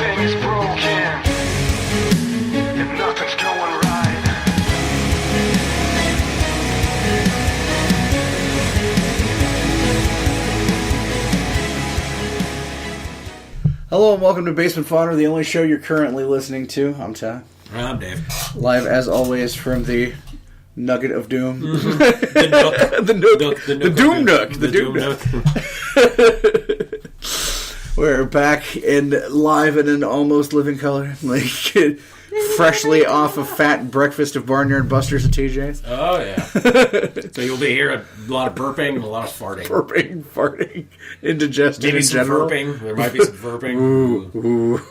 everything is broken. And nothing's going right. Hello and welcome to Basement Fodder, the only show you're currently listening to. I'm Todd. I'm Dave. Live as always from the Nugget of Doom. Mm-hmm. The Nook. The Nook. The Doom Nook. The Doom Nook. We're back and live in an almost living color. Like, freshly off a fat breakfast of Barnyard Busters at TJ's. Oh, yeah. So you'll be hearing a lot of burping and a lot of farting. Burping, farting, indigestion Maybe in some general. burping. There might be some burping. Ooh.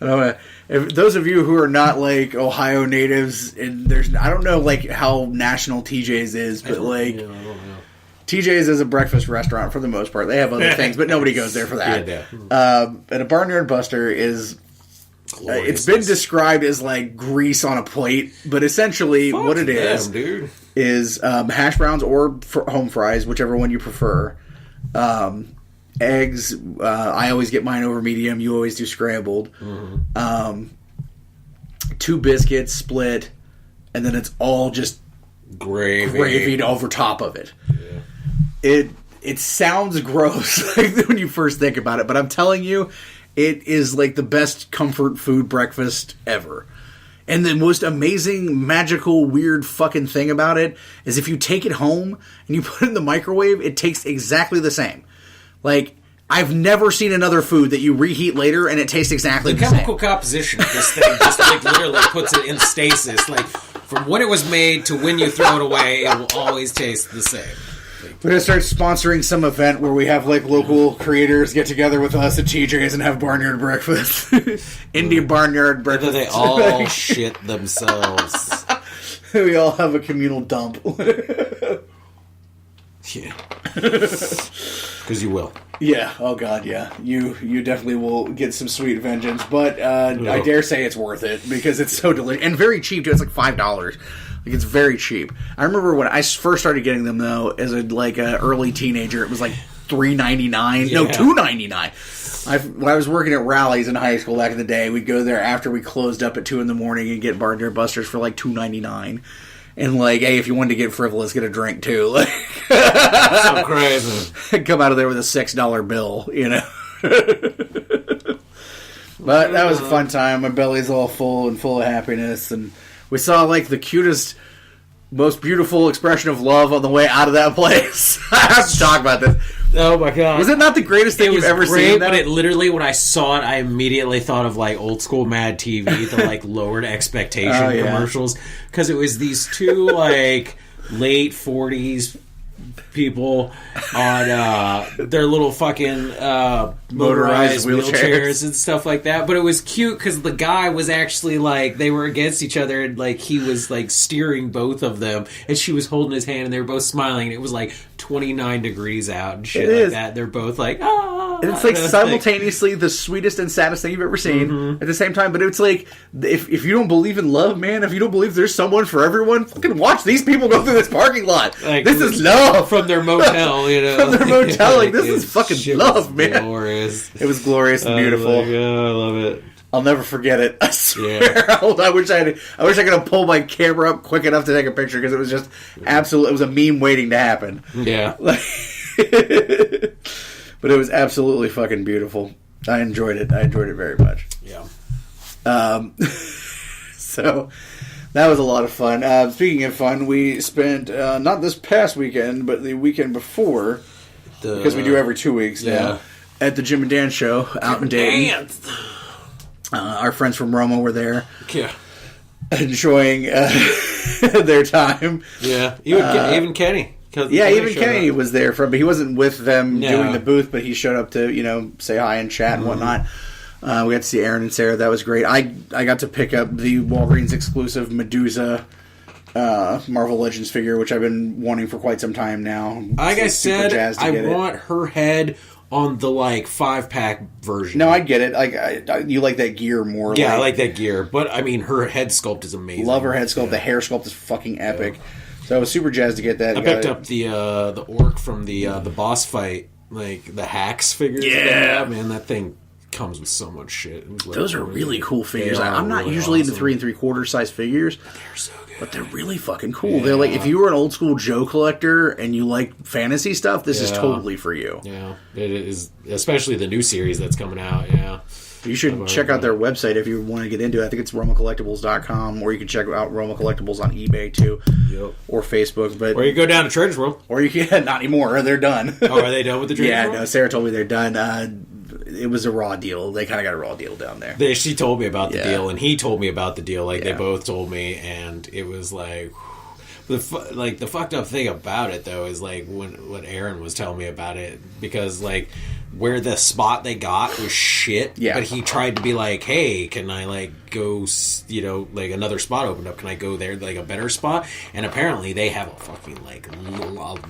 I don't know. If those of you who are not like Ohio natives, and I don't know like how national TJ's is, but like I don't know. TJ's is a breakfast restaurant for the most part. They have other things, but nobody goes there for that. Yeah. And a Barnyard Buster is. It's been described as like grease on a plate, but essentially what it is dude. is hash browns or home fries, whichever one you prefer. Eggs, I always get mine over medium. You always do scrambled. Mm-hmm. 2 biscuits split, and then it's all just gravied over top of it. Yeah. It sounds gross like, when you first think about it, but I'm telling you, it is like the best comfort food breakfast ever. And the most amazing, magical, weird fucking thing about it is if you take it home and you put it in the microwave, it tastes exactly the same. Like, I've never seen another food that you reheat later and it tastes exactly the same. The chemical composition of this thing just like literally puts it in stasis. Like, from when it was made to when you throw it away, it will always taste the same. We're going to start sponsoring some event where we have, like, local creators get together with us at TJ's and have barnyard breakfast. Indie barnyard breakfast. They all shit themselves. We all have a communal dump. Yeah. Because you will. Yeah. Oh, God, yeah. You definitely will get some sweet vengeance. But I dare say it's worth it because it's so delicious. And very cheap, too. It's like $5. Like, it's very cheap. I remember when I first started getting them, though, as a early teenager, it was like $3.99. Yeah. No, $2.99. When I was working at Rally's in high school back in the day, we'd go there after we closed up at 2 in the morning and get Barnyard Busters for like $2.99. And like, hey, if you wanted to get frivolous, get a drink too. Like, so crazy. Come out of there with a $6 bill, you know. But that was a fun time. My belly's all full and full of happiness, and we saw like the cutest, most beautiful expression of love on the way out of that place. I have to talk about this. Oh my God. Was it not the greatest thing you've ever seen? But it literally, when I saw it, I immediately thought of like old school Mad TV, the like lowered expectation commercials. Because it was these two like late 40s people on their little fucking motorized wheelchairs and stuff like that. But it was cute because the guy was actually like, they were against each other and like he was like steering both of them and she was holding his hand and they were both smiling and it was like 29 degrees out and shit like that. They're both like, ah. And it's like simultaneously the sweetest and saddest thing you've ever seen at the same time. But it's like, if you don't believe in love, man, if you don't believe there's someone for everyone, fucking watch these people go through this parking lot. Like, this is love. From their motel, you know. From their motel. Like, this is fucking love, man. Glorious. It was glorious and beautiful. Oh my God, I love it. I'll never forget it. I swear. Yeah. I wish I could have pulled my camera up quick enough to take a picture because it was just absolute. It was a meme waiting to happen. Yeah. But it was absolutely fucking beautiful. I enjoyed it. I enjoyed it very much. Yeah. So that was a lot of fun. Speaking of fun, we spent not this past weekend, but the weekend before, because we do every 2 weeks now, at the Jim and Dan show out in Dayton. Our friends from Roma were there. Yeah. Enjoying their time. Yeah. Even Kenny. Even Kenny was there but he wasn't with them doing the booth, but he showed up to, say hi and chat and whatnot. We got to see Aaron and Sarah. That was great. I got to pick up the Walgreens exclusive Medusa Marvel Legends figure, which I've been wanting for quite some time now. Like I said, I want her head on the 5-pack version. No, I get it. You like that gear more. Yeah, I like that gear. But I mean, her head sculpt is amazing. Love her head sculpt. Yeah. The hair sculpt is fucking epic. Yeah. So I was super jazzed to get that. I picked up the orc from the boss fight, like the Hacks figures. Yeah, man, that thing comes with so much shit. Those are really cool figures. I'm not really usually into 3 3/4 size figures. They're so good. But they're really fucking cool. Yeah. They're like, if you were an old school Joe collector and you like fantasy stuff, this is totally for you. Yeah, it is, especially the new series that's coming out. Yeah. You should check out their website if you want to get into it. I think it's romacollectibles.com, or you can check out Roma Collectibles on eBay too, or Facebook. But or you go down to Trader's World, or you can not anymore. They're done. Oh, are they done with the Trader's World? Yeah, no. Sarah told me they're done. It was a raw deal. They kind of got a raw deal down there. She told me about the deal, and he told me about the deal. Like they both told me, and it was like. The fucked up thing about it though is like what Aaron was telling me about it, because like where the spot they got was shit, but he tried to be like, hey, can I like go, like another spot opened up, can I go there, like a better spot? And apparently they have a fucking like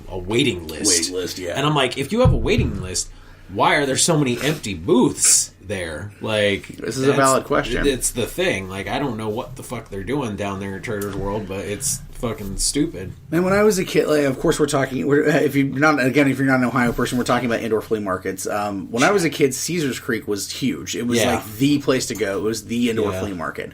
a waiting list. And I'm like, if you have a waiting list, why are there so many empty booths there? Like, this is a valid question. It's the thing. Like, I don't know what the fuck they're doing down there in Trader's World, but it's fucking stupid. And when I was a kid, like, of course, if you're not an Ohio person, we're talking about indoor flea markets. When I was a kid, Caesars Creek was huge. It was like the place to go. It was the indoor flea market.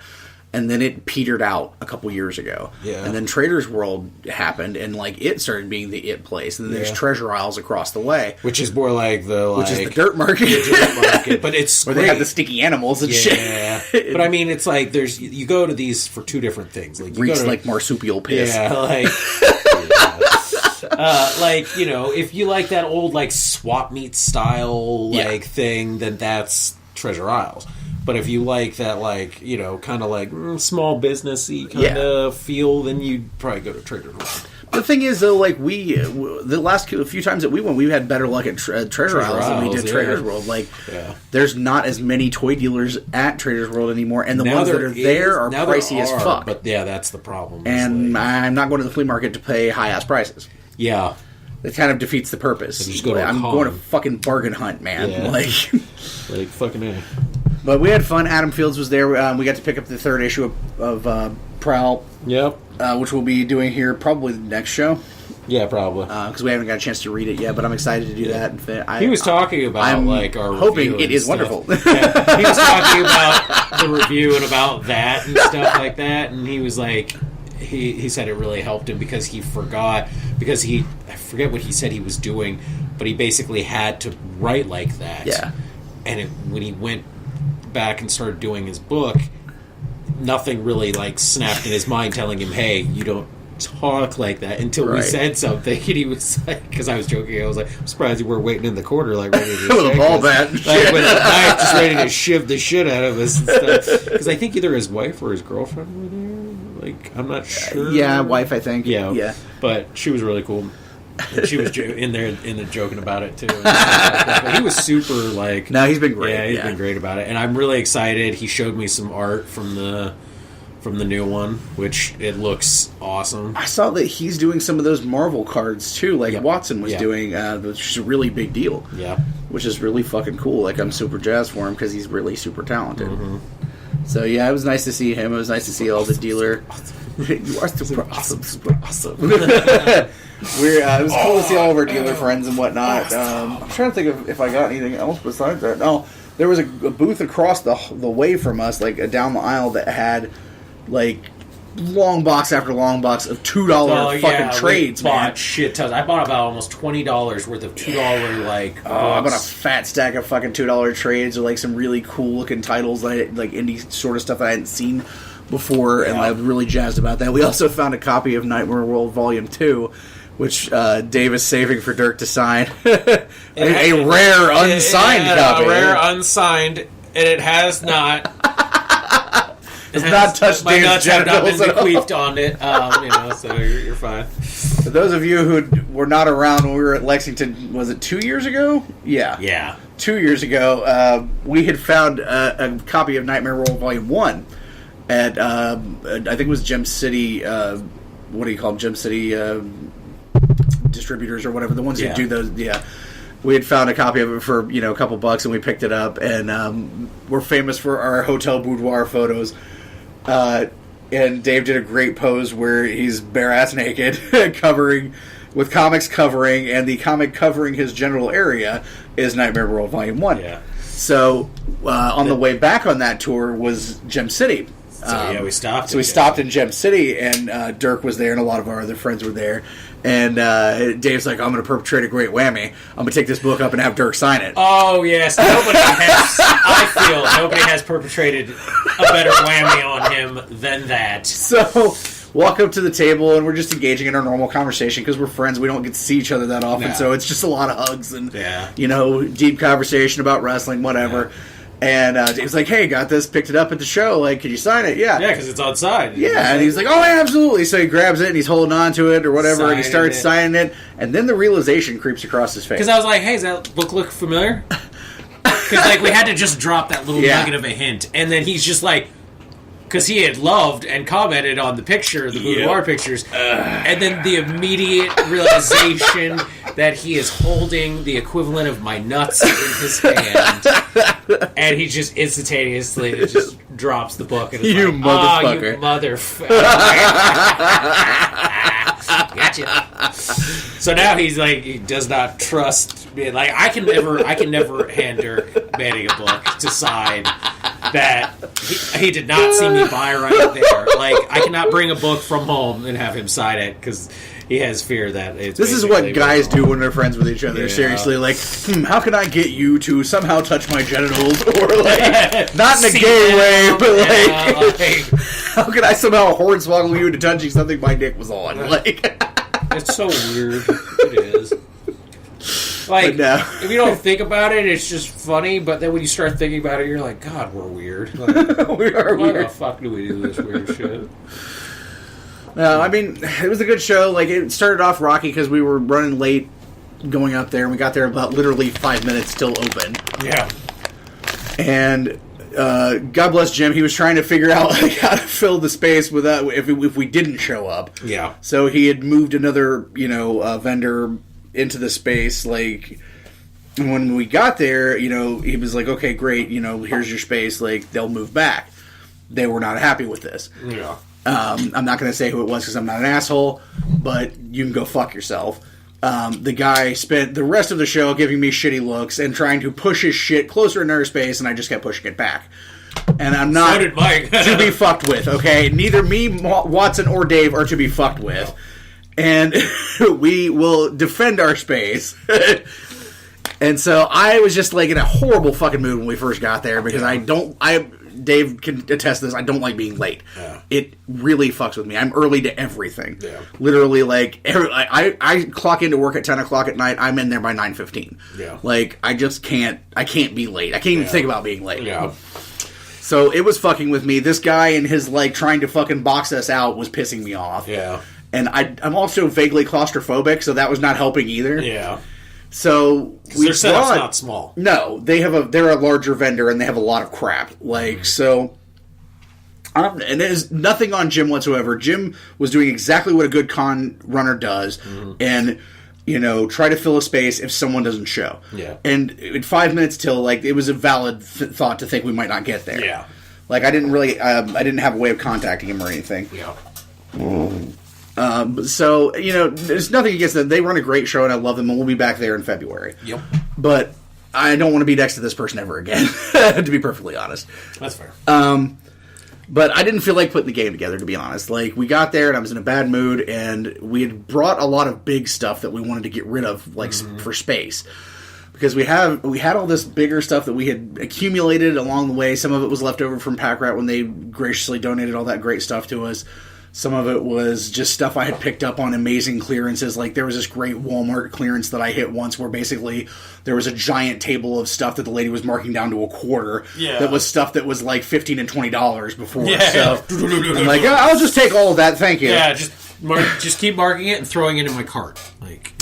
And then it petered out a couple years ago. Yeah. And then Trader's World happened, and like it started being the it place. And then there's Treasure Isles across the way, which is more like which is the dirt market. But it's where they have the sticky animals and shit. Yeah. But I mean, it's like you go to these for two different things. Like Reeks like marsupial piss. Yeah, like. Like, if you like that old like swap meet style thing, then that's Treasure Isles. But if you like that, like, kind of like small businessy kind of feel, then you'd probably go to Trader's World. The thing is, though, like the last few times that we went, we've had better luck at Treasure Isles than we did Trader's World. Like, there's not as many toy dealers at Trader's World anymore, and the ones that are there are pricey as fuck. But yeah, that's the problem. And I'm not going to the flea market to pay high ass prices. Yeah. It kind of defeats the purpose. I'm going to fucking bargain hunt, man. Yeah. Like fucking A. But we had fun. Adam Fields was there. We got to pick up the third issue of Prowl. Yep. Which we'll be doing here probably the next show. Yeah, probably. Because we haven't got a chance to read it yet, but I'm excited to do that. He was talking about I'm our hoping it is wonderful. Yeah. He was talking about the review and about that and stuff like that, and he was like, he said it really helped him because he forgot, I forget what he said he was doing, but he basically had to write like that. Yeah. And when he went back and started doing his book, nothing really like snapped in his mind telling him, hey, you don't talk like that, until we said something, and he was like, because I was joking, I was like, I'm surprised you were waiting in the corner like ready to with a ball bat with a knife just ready to shiv the shit out of us and stuff, because I think either his wife or his girlfriend were there, like, I'm not sure. Yeah, wife, I think. Yeah. But she was really cool. And she was in there joking about it too. But he was super like. No, he's been great. Yeah, he's been great about it, and I'm really excited. He showed me some art from the new one, which it looks awesome. I saw that he's doing some of those Marvel cards too, like Watson was doing, which is a really big deal. Yeah, which is really fucking cool. Like, I'm super jazzed for him because he's really super talented. Mm-hmm. So yeah, it was nice to see him. It was nice to see all the dealer. You are super awesome. It was cool to see all of our dealer friends and whatnot. I'm trying to think if I got anything else besides that. No, there was a booth across the way from us, like down the aisle, that had like long box after long box of $2 fucking trades, man. Shit tons. I bought about almost $20 worth of $2 like. I bought a fat stack of fucking $2 trades, or like some really cool looking titles, like indie sort of stuff that I hadn't seen before, and I was really jazzed about that. We also found a copy of Nightmare World Volume 2, which Dave is saving for Dirk to sign. a rare unsigned copy. A rare unsigned, and it has not. It's not touched my Dave's nuts have not been genitals at all. bequeathed on it, so you're fine. For those of you who were not around when we were at Lexington, was it 2 years ago? Yeah. 2 years ago, we had found a copy of Nightmare World Volume 1 at, I think it was Gem City, what do you call them? Gem City distributors or whatever, the ones who do those, We had found a copy of it for, a couple bucks, and we picked it up, and we're famous for our hotel boudoir photos. And Dave did a great pose where he's bare-ass naked, with comics covering, and the comic covering his genital area is Nightmare World Volume 1. Yeah. So on the way back on that tour was Gem City. We stopped. So we stopped in Gem City, and Dirk was there, and a lot of our other friends were there. And Dave's like, I'm going to perpetrate a great whammy. I'm going to take this book up and have Dirk sign it. Oh, yes. I feel nobody has perpetrated a better whammy on him than that. So, walk up to the table, and we're just engaging in our normal conversation because we're friends. We don't get to see each other that often, so it's just a lot of hugs and, deep conversation about wrestling, whatever. Yeah. And Dave's like, hey, got this, picked it up at the show, like, could you sign it? Yeah. Yeah, because it's outside. Yeah, and he's like, oh, yeah, absolutely. So he grabs it, and he's holding on to it or whatever, and he starts signing it, and then the realization creeps across his face. Because I was like, hey, does that look familiar? Because, like, we had to just drop that little nugget of a hint, and then he's just like, because he had loved and commented on the picture, the boudoir pictures, and then the immediate realization that he is holding the equivalent of my nuts in his hand, and he just instantaneously just drops the book and is you like, motherfucker. "Oh, you motherfucker!" Gotcha. So now he's like, he does not trust me. Like I can never hand Manning a book to sign that he did not see me buy right there. Like I cannot bring a book from home and have him sign it because he has fear that it's. This is what guys do when they're friends with each other. Yeah. Seriously, like, how can I get you to somehow touch my genitals, or like, not in a gay way, but like, how can I somehow hornswoggle you into touching something my dick was on? Like, it's so weird. It is. Like, if you don't think about it, it's just funny. But then when you start thinking about it, you're like, God, we're weird. Like, we are why weird. the fuck do we do this weird shit? No, I mean, it was a good show. Like, it started off rocky because we were running late going up there, and we got there about literally 5 minutes till open. Yeah. And God bless Jim, he was trying to figure out like, how to fill the space without if we didn't show up. Yeah. So he had moved another, vendor into the space. Like, when we got there, he was like, okay, great, here's your space. Like, they'll move back. They were not happy with this. Yeah. I'm not going to say who it was because I'm not an asshole, but you can go fuck yourself. The guy spent the rest of the show giving me shitty looks and trying to push his shit closer into our space, and I just kept pushing it back. And I'm not So did Mike. to be fucked with, okay? Neither me, Watson, or Dave are to be fucked with. And we will defend our space. And so I was just like in a horrible fucking mood when we first got there because Dave can attest to this. I don't like being late. Yeah. It really fucks with me. I'm early to everything. Yeah. Literally, like, I clock into work at 10 o'clock at night. I'm in there by 9:15. Yeah. Like, I just can't. I can't be late. I can't even think about being late. Yeah. So it was fucking with me. This guy and his, like, trying to fucking box us out was pissing me off. Yeah. And I'm also vaguely claustrophobic, so that was not helping either. Yeah. So their setup's not small. No, they're a larger vendor and they have a lot of crap. Like so, and there's nothing on Jim whatsoever. Jim was doing exactly what a good con runner does, and try to fill a space if someone doesn't show. Yeah. And in 5 minutes till, like, it was a valid thought to think we might not get there. Yeah. Like I didn't really, I didn't have a way of contacting him or anything. Yeah. So, there's nothing against them. They run a great show, and I love them, and we'll be back there in February. Yep. But I don't want to be next to this person ever again, to be perfectly honest. That's fair. But I didn't feel like putting the game together, to be honest. Like, we got there, and I was in a bad mood, and we had brought a lot of big stuff that we wanted to get rid of, like, for space. Because we had all this bigger stuff that we had accumulated along the way. Some of it was left over from Pack Rat when they graciously donated all that great stuff to us. Some of it was just stuff I had picked up on amazing clearances. Like, there was this great Walmart clearance that I hit once where basically there was a giant table of stuff that the lady was marking down to a quarter. Yeah. That was stuff that was like $15 and $20 before. Yeah. So I'm like, I'll just take all of that, thank you. Yeah, just keep marking it and throwing it in my cart.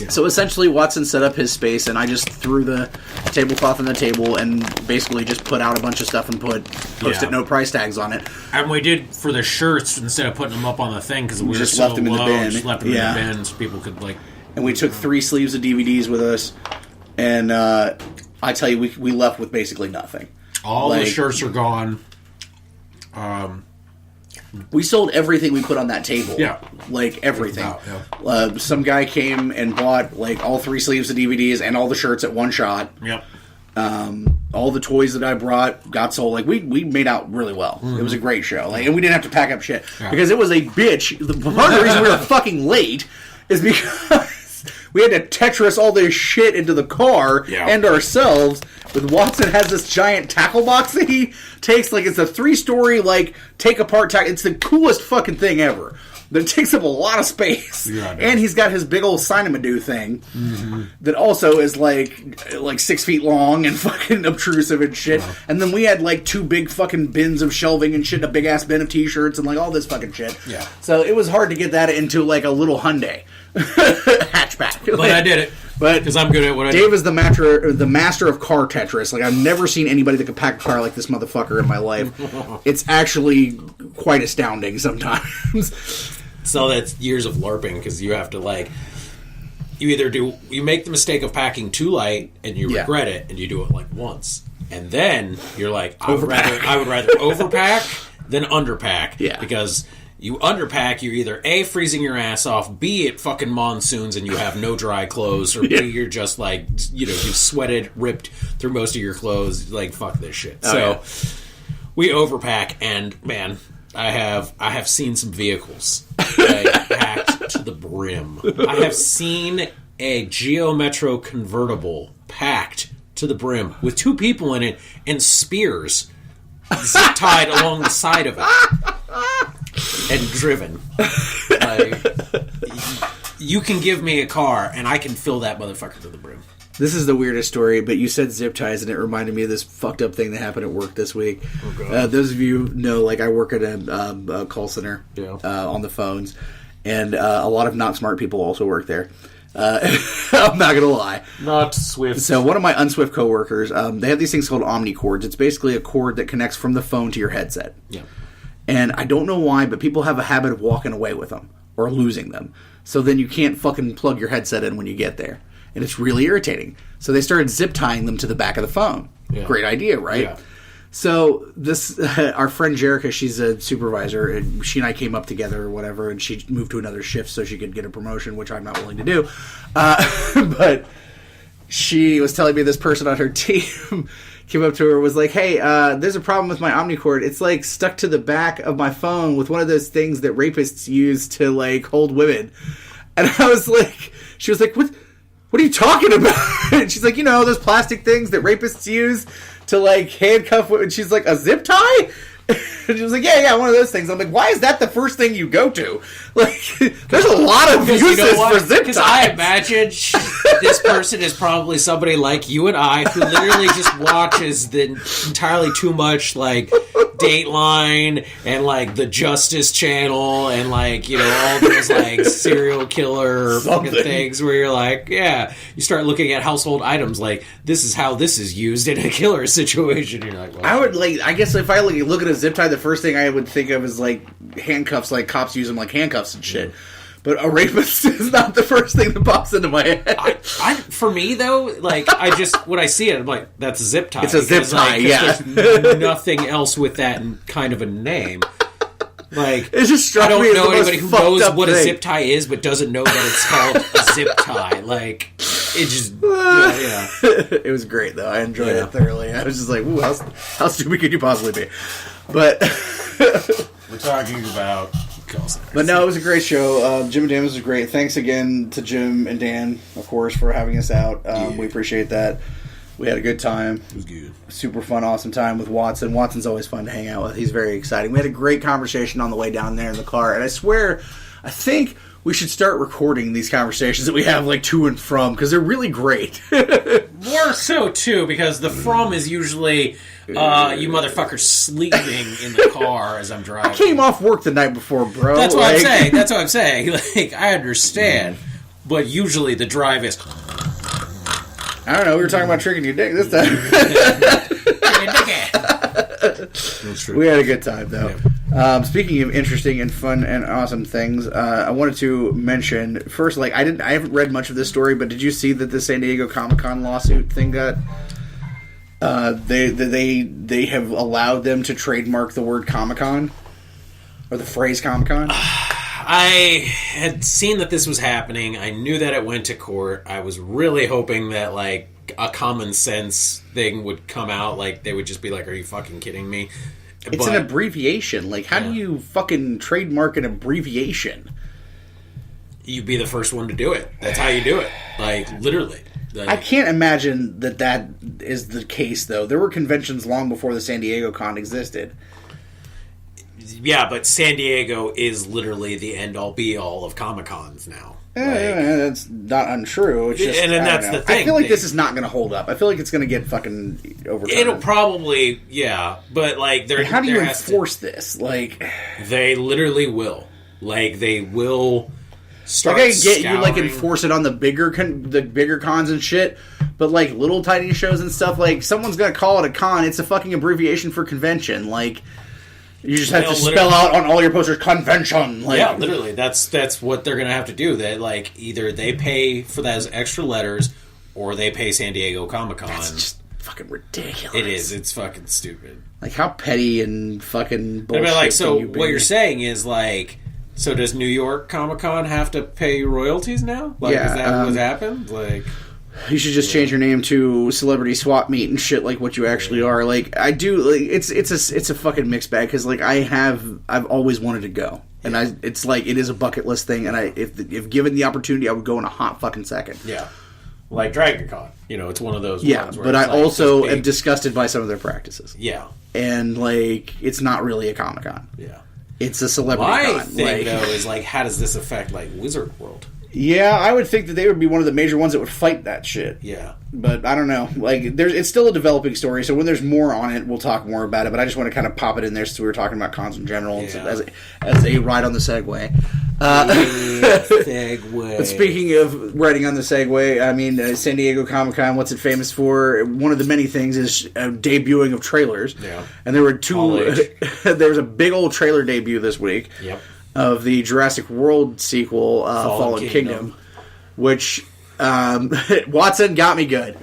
So essentially Watson set up his space, and I just threw the tablecloth on the table and basically just put out a bunch of stuff and put post-it note price tags on it. And we did for the shirts, instead of putting them up on the thing because we just were left them in the bin. Just left them in the bin so people could And we took 3 sleeves of DVDs with us, and I tell you, we left with basically nothing. All the shirts are gone. We sold everything we put on that table. Yeah. Like, everything. Some guy came and bought, like, all 3 sleeves of DVDs and all the shirts at one shot. Yep. All the toys that I brought got sold. Like, we made out really well. It was a great show. Like, and we didn't have to pack up shit. Because it was a bitch. Part of the reason we were fucking late is because we had to Tetris all this shit into the car and ourselves. With Watson has this giant tackle box that he takes. Like, it's a 3-story, like, take-apart tackle. It's the coolest fucking thing ever. But it takes up a lot of space. And he's got his big old Cinemadoo thing that also is like 6 feet long and fucking obtrusive and shit. And then we had like 2 big fucking bins of shelving and shit, and a big ass bin of t-shirts and like all this fucking shit. So it was hard to get that into like a little Hyundai hatchback. But I did it. But because I'm good at what I do. Dave is the master of car Tetris. Like, I've never seen anybody that could pack a car like this motherfucker in my life. It's actually quite astounding sometimes. So that's years of LARPing, because you have to, like, you make the mistake of packing too light and you regret it, and you do it like once, and then you're like, I would rather overpack than underpack, because you underpack, you're either A, freezing your ass off, B, it fucking monsoons and you have no dry clothes, or B, you're just like, you've sweated, ripped through most of your clothes, like, fuck this shit. We overpack, and man, I have seen some vehicles packed to the brim. I have seen a Geo Metro convertible packed to the brim with 2 people in it and spears zip tied along the side of it and driven. You can give me a car and I can fill that motherfucker to the brim. This is the weirdest story, but you said zip ties, and it reminded me of this fucked up thing that happened at work this week. Those of you know, like, I work at a call center on the phones, and a lot of not smart people also work there. I'm not going to lie. Not Swift. So one of my unswift coworkers, they have these things called Omni cords. It's basically a cord that connects from the phone to your headset. And I don't know why, but people have a habit of walking away with them or losing them. So then you can't fucking plug your headset in when you get there. And it's really irritating. So they started zip tying them to the back of the phone. Great idea, right? So this, our friend Jerica, she's a supervisor, and she and I came up together or whatever, and she moved to another shift so she could get a promotion, which I'm not willing to do. But she was telling me this person on her team came up to her and was like, hey, there's a problem with my Omnicord. It's like stuck to the back of my phone with one of those things that rapists use to like hold women. And I was like, she was like, what are you talking about? And she's like, those plastic things that rapists use to like handcuff women. She's like, a zip tie? And she was like, yeah, one of those things. I'm like, why is that the first thing you go to? Like, there's a lot of uses for zip ties. Because I imagine this person is probably somebody like you and I who literally just watches the entirely too much, like, Dateline and, like, the Justice Channel and, like, all those, like, serial killer fucking things where you're like, you start looking at household items like, this is how this is used in a killer situation. You're like, well, I guess if I look at a zip tie, the first thing I would think of is, like, handcuffs, like cops use them like handcuffs and shit. But a rapist is not the first thing that pops into my head. For me, though, like, when I see it, I'm like, that's a zip tie. It's a zip tie, there's nothing else with that kind of a name. Like, it just struck me as I don't know the anybody most who knows fucked up what thing. a zip tie is, but doesn't know that it's called a zip tie. Like, it just, It was great, though. I enjoyed it thoroughly. I was just like, ooh, how stupid could you possibly be? But we're talking about... But no, it was a great show. Jim and Dan was great. Thanks again to Jim and Dan, of course, for having us out. We appreciate that. We had a good time. It was good. Super fun, awesome time with Watson. Watson's always fun to hang out with. He's very exciting. We had a great conversation on the way down there in the car. And I think we should start recording these conversations that we have, like, to and from, because they're really great. More so, too, because the from is usually... you motherfuckers sleeping in the car as I'm driving. I came off work the night before, bro. That's what I'm saying. That's what I'm saying. Like, I understand. But usually the drive is... I don't know. We were talking about tricking your dick this time. That's true. We had a good time, though. Yeah. Speaking of interesting and fun and awesome things, I wanted to mention first, like, I haven't read much of this story, but did you see that the San Diego Comic-Con lawsuit thing got... They have allowed them to trademark the word Comic-Con or the phrase Comic-Con. I had seen that this was happening. I knew that it went to court. I was really hoping that, like, a common sense thing would come out. Like, they would just be like, are you fucking kidding me? It's an abbreviation. Like, how do you fucking trademark an abbreviation? You'd be the first one to do it. That's how you do it. Like, literally. I can't imagine that is the case, though. There were conventions long before the San Diego Con existed. Yeah, but San Diego is literally the end-all, be-all of Comic-Cons now. That's not untrue. It's just, and that's the thing. I feel like this is not going to hold up. I feel like it's going to get fucking overturned. It'll probably, yeah. But, like, how do you enforce this? Like, they literally will. Like, they will start like, I get scouring. you, like, enforce it on the bigger cons and shit, but, like, little tiny shows and stuff, like, someone's going to call it a con. It's a fucking abbreviation for convention. Like, you just have to spell out on all your posters, convention. Like, yeah, literally. That's what they're going to have to do. That, like, either they pay for those extra letters, or they pay San Diego Comic-Con. That's just fucking ridiculous. It is. It's fucking stupid. Like, how petty and fucking bullshit like, so can you be? what you're saying is, like, so does New York Comic-Con have to pay royalties now? Like, yeah, is that what happened? Like, you should just change your name to Celebrity Swap Meet and shit, like what you actually are. Like, I do. Like, it's a fucking mixed bag because, like, I've always wanted to go, and it's like it is a bucket list thing, and if given the opportunity, I would go in a hot fucking second. Yeah, like Dragon Con. You know, it's one of those. Yeah, ones where but I it's like also am disgusted by some of their practices. Yeah, and like it's not really a Comic Con. Yeah, it's a celebrity con. con. My thing though is like, how does this affect like Wizard World? Yeah, I would think that they would be one of the major ones that would fight that shit. Yeah. But I don't know. Like, it's still a developing story, so when there's more on it, we'll talk more about it. But I just want to kind of pop it in there since we were talking about cons in general as a ride on the Segway. Segway. But speaking of riding on the Segway, I mean, San Diego Comic-Con, what's it famous for? One of the many things is debuting of trailers. Yeah. And there were there was a big old trailer debut this week. Yep. Of the Jurassic World sequel, Fallen Kingdom, which Watson got me good.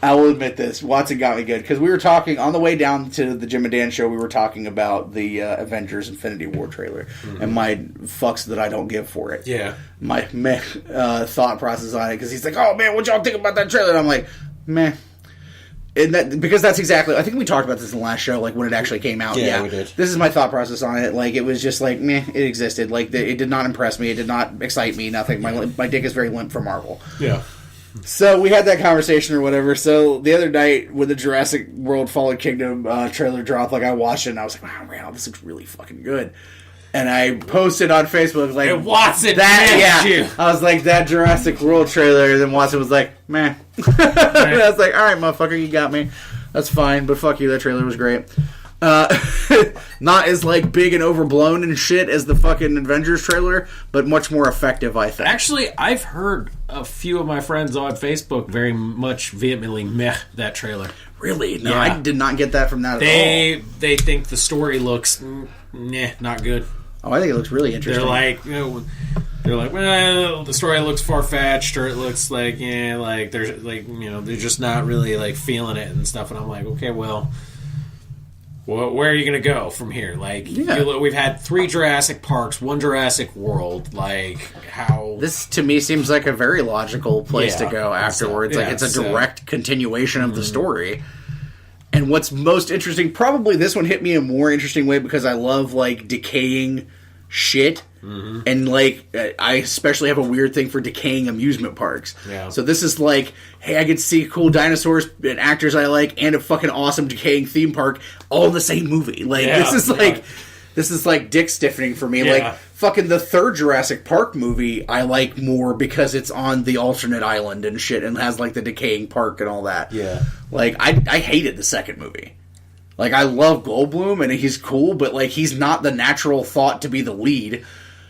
I will admit this. Watson got me good because we were talking on the way down to the Jim and Dan show. We were talking about the Avengers Infinity War trailer and my fucks that I don't give for it. Yeah, my thought process on it because he's like, "Oh man, what y'all think about that trailer?" And I'm like, "Meh." And because that's exactly, I think we talked about this in the last show, like when it actually came out. Yeah, we did. This is my thought process on it. Like, it was just like, meh, it existed. Like, it did not impress me. It did not excite me. Nothing. My dick is very limp for Marvel. Yeah. So we had that conversation or whatever. So the other night when the Jurassic World Fallen Kingdom trailer dropped, like, I watched it and I was like, wow, this looks really fucking good. And I posted on Facebook, like, and Watson you. I was like, that Jurassic World trailer. And then Watson was like, meh. And I was like, all right, motherfucker, you got me. That's fine, but fuck you, that trailer was great. Not as, like, big and overblown and shit as the fucking Avengers trailer, but much more effective, I think. Actually, I've heard a few of my friends on Facebook very much vehemently meh that trailer. Really? No, yeah. I did not get that from that at all. They think the story looks, not good. Oh, I think it looks really interesting. They're like, well, the story looks far-fetched, or it looks like, there's like, they're just not really like feeling it and stuff. And I'm like, okay, well, where are you gonna go from here? Like, we've had 3 Jurassic Parks, 1 Jurassic World. Like, how this to me seems like a very logical place to go afterwards. Like, it's a direct continuation of the story. And what's most interesting, probably this one hit me in a more interesting way because I love, like, decaying shit. Mm-hmm. And, like, I especially have a weird thing for decaying amusement parks. Yeah. So this is like, hey, I get to see cool dinosaurs and actors I like and a fucking awesome decaying theme park all in the same movie. Like, this is like dick stiffening for me. Yeah. Like, fucking the 3rd Jurassic Park movie I like more because it's on the alternate island and shit and has, like, the decaying park and all that. Yeah. Like, I hated the 2nd movie. Like, I love Goldblum and he's cool, but, like, he's not the natural thought to be the lead,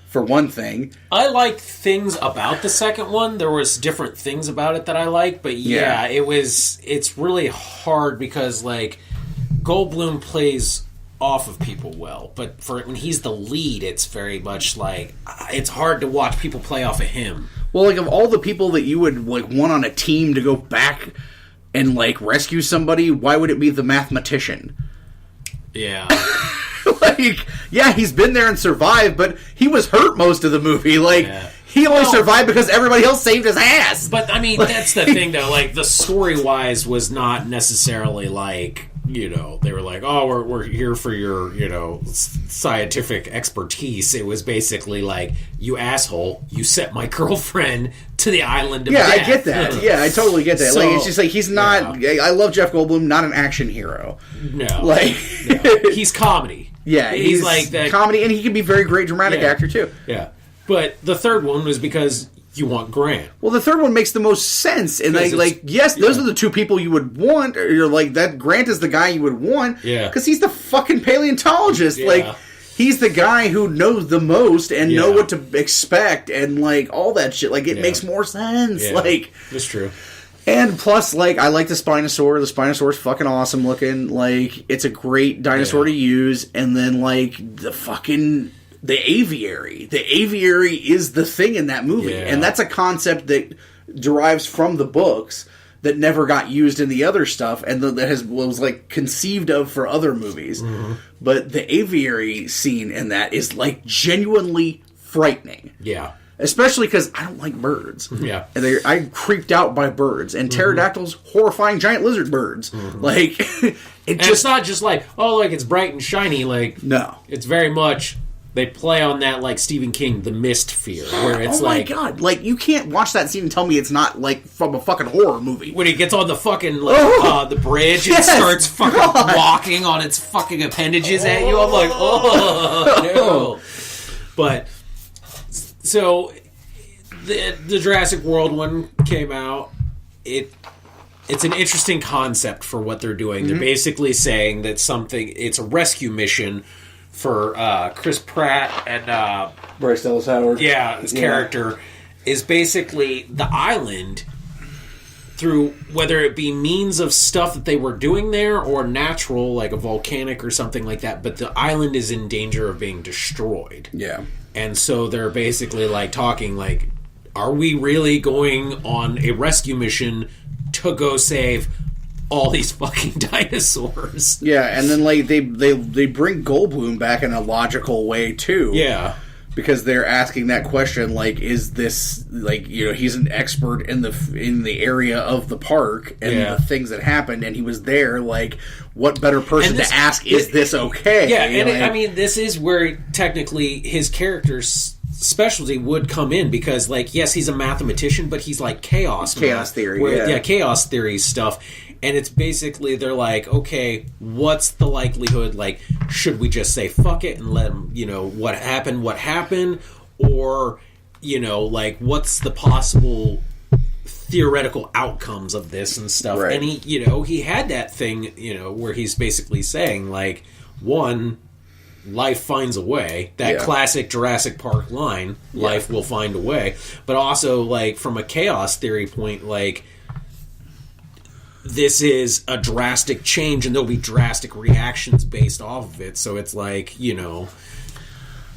for one thing. I liked things about the 2nd one. There was different things about it that I liked, but it's really hard because, like, Goldblum plays off of people well, but for when he's the lead, it's very much like it's hard to watch people play off of him. Well, like, of all the people that you would like want on a team to go back and like rescue somebody, why would it be the mathematician? Yeah. Like, yeah, he's been there and survived, but he was hurt most of the movie. Like, He only survived because everybody else saved his ass. But, I mean, that's the thing, though. Like, the story-wise was not necessarily like, you know, they were like, oh, we're here for your, you know, scientific expertise. It was basically like, you asshole, you sent my girlfriend to the island of death. I get that. Yeah, I totally get that. So, like, it's just like, he's not... Yeah. I love Jeff Goldblum, not an action hero. No. Like... No. He's comedy. Yeah, he's like that comedy, and he can be a very great dramatic actor, too. Yeah. But the third one was because... you want Grant. Well, the third one makes the most sense. And yes, those are the two people you would want. Or you're like, that Grant is the guy you would want. Yeah. Because he's the fucking paleontologist. Yeah. Like, he's the guy who knows the most and know what to expect and, like, all that shit. Like, it makes more sense. Yeah. Like, that's true. And plus, like, I like the Spinosaur. The Spinosaur's fucking awesome looking. Like, it's a great dinosaur to use. And then, like, the aviary. The aviary is the thing in that movie. Yeah. And that's a concept that derives from the books that never got used in the other stuff and that was like conceived of for other movies. Mm-hmm. But the aviary scene in that is like genuinely frightening. Yeah. Especially because I don't like birds. Yeah. And I'm creeped out by birds. And pterodactyls, horrifying giant lizard birds. Mm-hmm. Like, it's not just like, oh, like it's bright and shiny. Like, no. It's very much... They play on that, like, Stephen King, The Mist fear, where it's like... Oh, my God. Like, you can't watch that scene and tell me it's not, like, from a fucking horror movie. When he gets on the fucking, like, the bridge and starts fucking walking on its fucking appendages at you, I'm like, oh, no. But, so, the Jurassic World one came out. It's an interesting concept for what they're doing. Mm-hmm. They're basically saying that it's a rescue mission... for Chris Pratt and Bryce Dallas Howard. Yeah, his character is basically the island through whether it be means of stuff that they were doing there or natural, like a volcanic or something like that, but the island is in danger of being destroyed. Yeah. And so they're basically like talking like, are we really going on a rescue mission to go save all these fucking dinosaurs? Yeah, and then like they bring Goldblum back in a logical way too. Yeah, because they're asking that question like, is this like, you know, he's an expert in the area of the park and the things that happened, and he was there. Like, what better person to ask? Is this okay? Yeah, and I mean, this is where technically his character's specialty would come in because, like, yes, he's a mathematician, but he's like chaos theory, chaos theory stuff. And it's basically, they're like, okay, what's the likelihood? Like, should we just say fuck it and let him, you know, what happened? Or, you know, like, what's the possible theoretical outcomes of this and stuff? Right. And he, you know, he had that thing, you know, where he's basically saying, like, one, life finds a way. That classic Jurassic Park line, life will find a way. But also, like, from a chaos theory point, like, this is a drastic change and there'll be drastic reactions based off of it. So it's like, you know...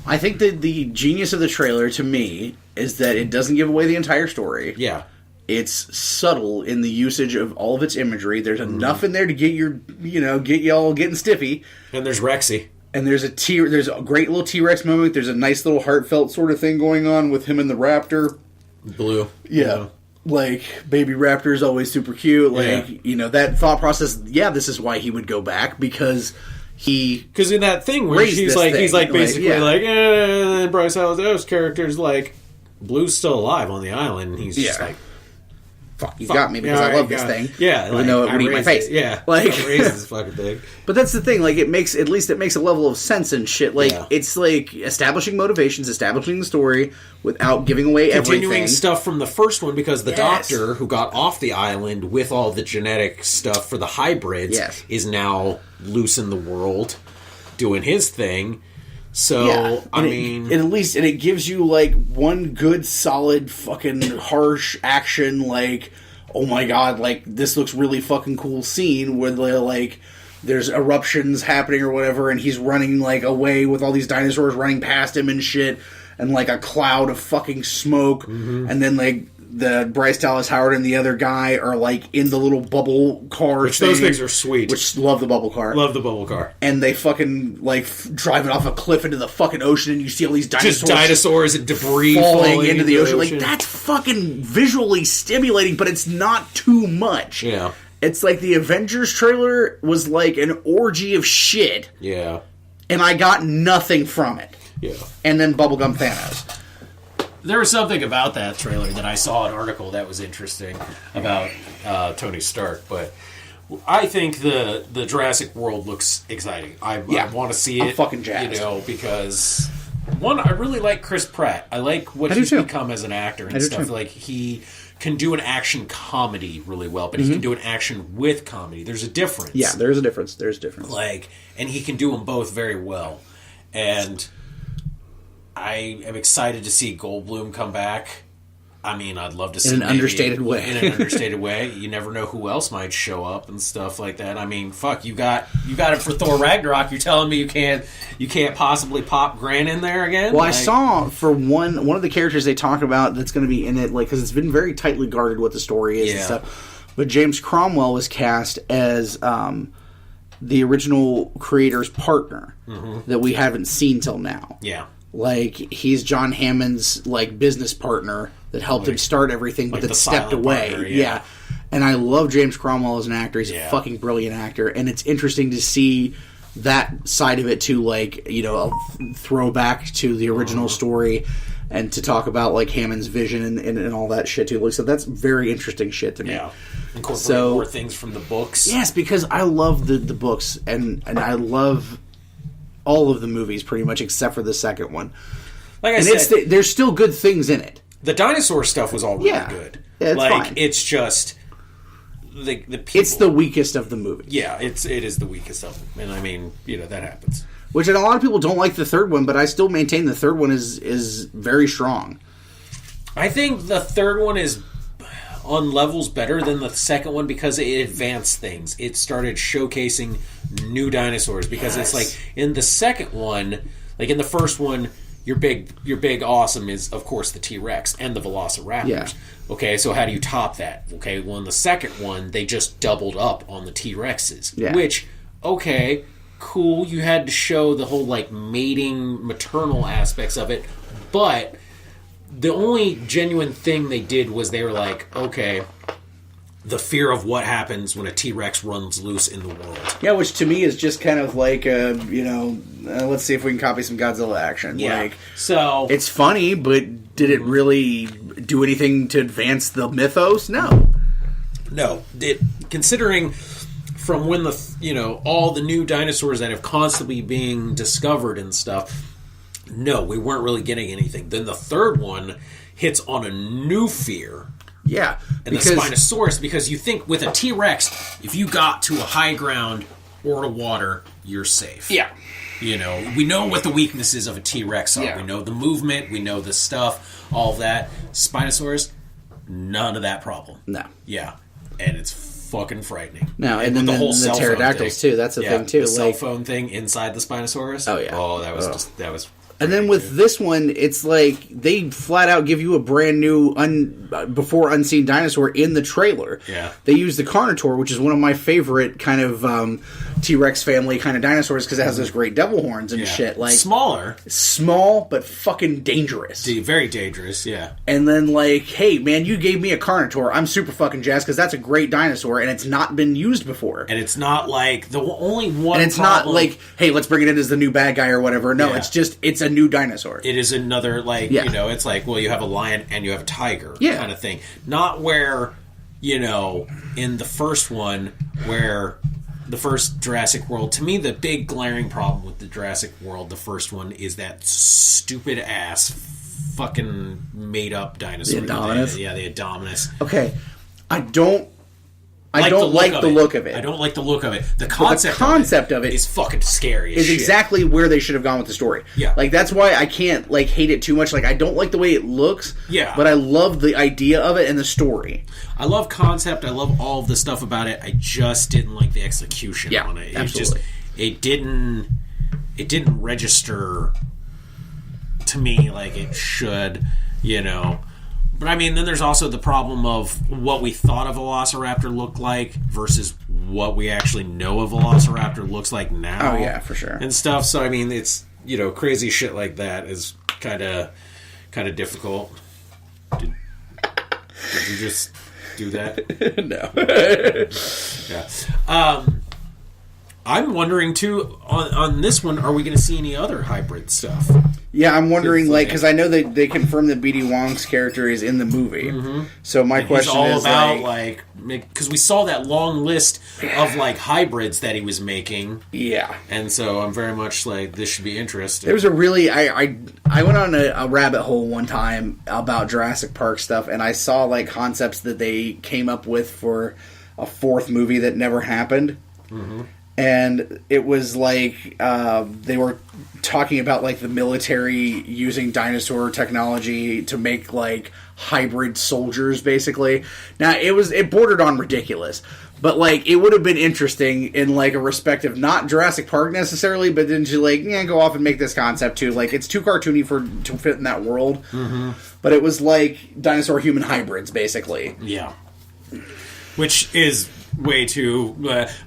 I think that the genius of the trailer, to me, is that it doesn't give away the entire story. Yeah. It's subtle in the usage of all of its imagery. There's enough in there to get get y'all getting stiffy. And there's Rexy. And there's a great little T-Rex moment. There's a nice little heartfelt sort of thing going on with him and the raptor. Blue. Yeah. Like, baby raptor is always super cute. Like, you know, that thought process, this is why he would go back, because because in that thing where he's like basically Bryce Dallas Howard's character's like, Blue's still alive on the island, and he's just like, fuck, you got me because I love this thing. Yeah, even though it would eat my face. Yeah, like, raise this fucking thing. But that's the thing. Like, it makes a level of sense and shit. Like, it's like establishing motivations, establishing the story without giving away continuing everything. Stuff from the first one, because the doctor who got off the island with all the genetic stuff for the hybrids is now loose in the world doing his thing. So, I mean... it gives you, like, one good, solid, fucking harsh action, like, oh my god, like, this looks really fucking cool scene where, like, there's eruptions happening or whatever, and he's running, like, away with all these dinosaurs running past him and shit, and, like, a cloud of fucking smoke, and then, like, the Bryce Dallas Howard and the other guy are like in the little bubble car. Which those things are sweet. Which love the bubble car. Love the bubble car. And they fucking like drive it off a cliff into the fucking ocean, and you see all these dinosaurs. Just dinosaurs and debris falling into the ocean. Like, that's fucking visually stimulating, but it's not too much. Yeah. It's like the Avengers trailer was like an orgy of shit. Yeah. And I got nothing from it. Yeah. And then Bubblegum Thanos. There was something about that trailer that I saw an article that was interesting about Tony Stark, but I think the Jurassic World looks exciting. I want to see it. I'm fucking jazzed. You know, because one, I really like Chris Pratt. I like what he's become as an actor and stuff. Too. Like, he can do an action comedy really well, but he can do an action with comedy. There's a difference. Yeah, there's a difference. There's a difference. Like, and he can do them both very well. And I am excited to see Goldblum come back. I mean, I'd love to see in an understated way. In an understated way. You never know who else might show up and stuff like that. I mean, fuck, you got it for Thor Ragnarok. You're telling me you can't possibly pop Grant in there again? Well, I saw for one of the characters they talk about that's going to be in it, like, because it's been very tightly guarded what the story is and stuff. But James Cromwell was cast as the original creator's partner that we haven't seen till now. Yeah. Like, he's John Hammond's, like, business partner that helped him start everything, but that stepped away. Partner, yeah. And I love James Cromwell as an actor. He's a fucking brilliant actor. And it's interesting to see that side of it, too, like, you know, a throwback to the original story and to talk about, like, Hammond's vision and all that shit, too. Like, so that's very interesting shit to me. Yeah. Incorporate more things from the books. Yes, because I love the books, and I love all of the movies pretty much except for the second one. Like I said, there's still good things in it. The dinosaur stuff was all really good. Yeah, it's like, fine. It's just the people. It's the weakest of the movies. Yeah, it is the weakest of them, and I mean, you know, that happens. Which, and a lot of people don't like the third one, but I still maintain the third one is very strong. I think the third one is on levels better than the second one because it advanced things. It started showcasing new dinosaurs because it's like in the second one, like in the first one, your big awesome is of course the T-Rex and the Velociraptors. Yeah. Okay, so how do you top that? Okay, well in the second one they just doubled up on the T-Rexes, which okay, cool. You had to show the whole like mating, maternal aspects of it, but the only genuine thing they did was they were like, okay, the fear of what happens when a T-Rex runs loose in the world. Yeah, which to me is just kind of like, let's see if we can copy some Godzilla action. Yeah. Like, so it's funny, but did it really do anything to advance the mythos? No. No. Considering from when all the new dinosaurs that have constantly being discovered and stuff, no, we weren't really getting anything. Then the third one hits on a new fear. Yeah. And the Spinosaurus, because you think with a T-Rex, if you got to a high ground or to water, you're safe. Yeah. You know, we know what the weaknesses of a T-Rex are. Yeah. We know the movement, we know the stuff, all of that. Spinosaurus, none of that problem. No. Yeah. And it's fucking frightening. No, and then the whole the pterodactyls too. That's the thing too. The cell phone thing inside the Spinosaurus. Oh yeah. Oh, that was. And then with this one, it's like they flat out give you a brand new before unseen dinosaur in the trailer. Yeah. They use the Carnotaur, which is one of my favorite kind of T-Rex family kind of dinosaurs because it has those great devil horns and shit. Like small but fucking dangerous. Very dangerous. Yeah. And then like, hey man, you gave me a Carnotaur. I'm super fucking jazzed because that's a great dinosaur and it's not been used before. And it's not like the only one. And it's not like, hey, let's bring it in as the new bad guy or whatever. No, it's a new dinosaur. It is another, like, it's like, well, you have a lion and you have a tiger kind of thing. Not where, in the first one, where the first Jurassic World, to me, the big glaring problem with the Jurassic World, the first one, is that stupid ass fucking made up dinosaur. The Indominus? The Indominus. Okay. I don't like the look of it. I don't like the look of it. The concept of it is fucking scary as is shit. Exactly where they should have gone with the story. Yeah. Like, that's why I can't, like, hate it too much. Like, I don't like the way it looks. Yeah. But I love the idea of it and the story. I love concept. I love all of the stuff about it. I just didn't like the execution on it. Absolutely. It didn't register to me like it should, But I mean, then there's also the problem of what we thought a Velociraptor looked like versus what we actually know a Velociraptor looks like now. Oh yeah, for sure. And stuff. So I mean, it's crazy shit like that is kind of difficult. Did you just do that? No. Yeah. I'm wondering too on this one. Are we going to see any other hybrid stuff? Yeah, I'm wondering, because I know they confirmed that B.D. Wong's character is in the movie. Mm-hmm. So my question is, because we saw that long list of hybrids that he was making. Yeah, and so I'm very much this should be interesting. There was a really I went on a rabbit hole one time about Jurassic Park stuff, and I saw concepts that they came up with for a fourth movie that never happened. Mm-hmm. And it was they were talking about the military using dinosaur technology to make hybrid soldiers, basically. Now it bordered on ridiculous, but it would have been interesting in a respective, not Jurassic Park necessarily, but then to go off and make this concept too. It's too cartoony to fit in that world. Mm-hmm. But it was dinosaur human hybrids, basically. Yeah, which is way too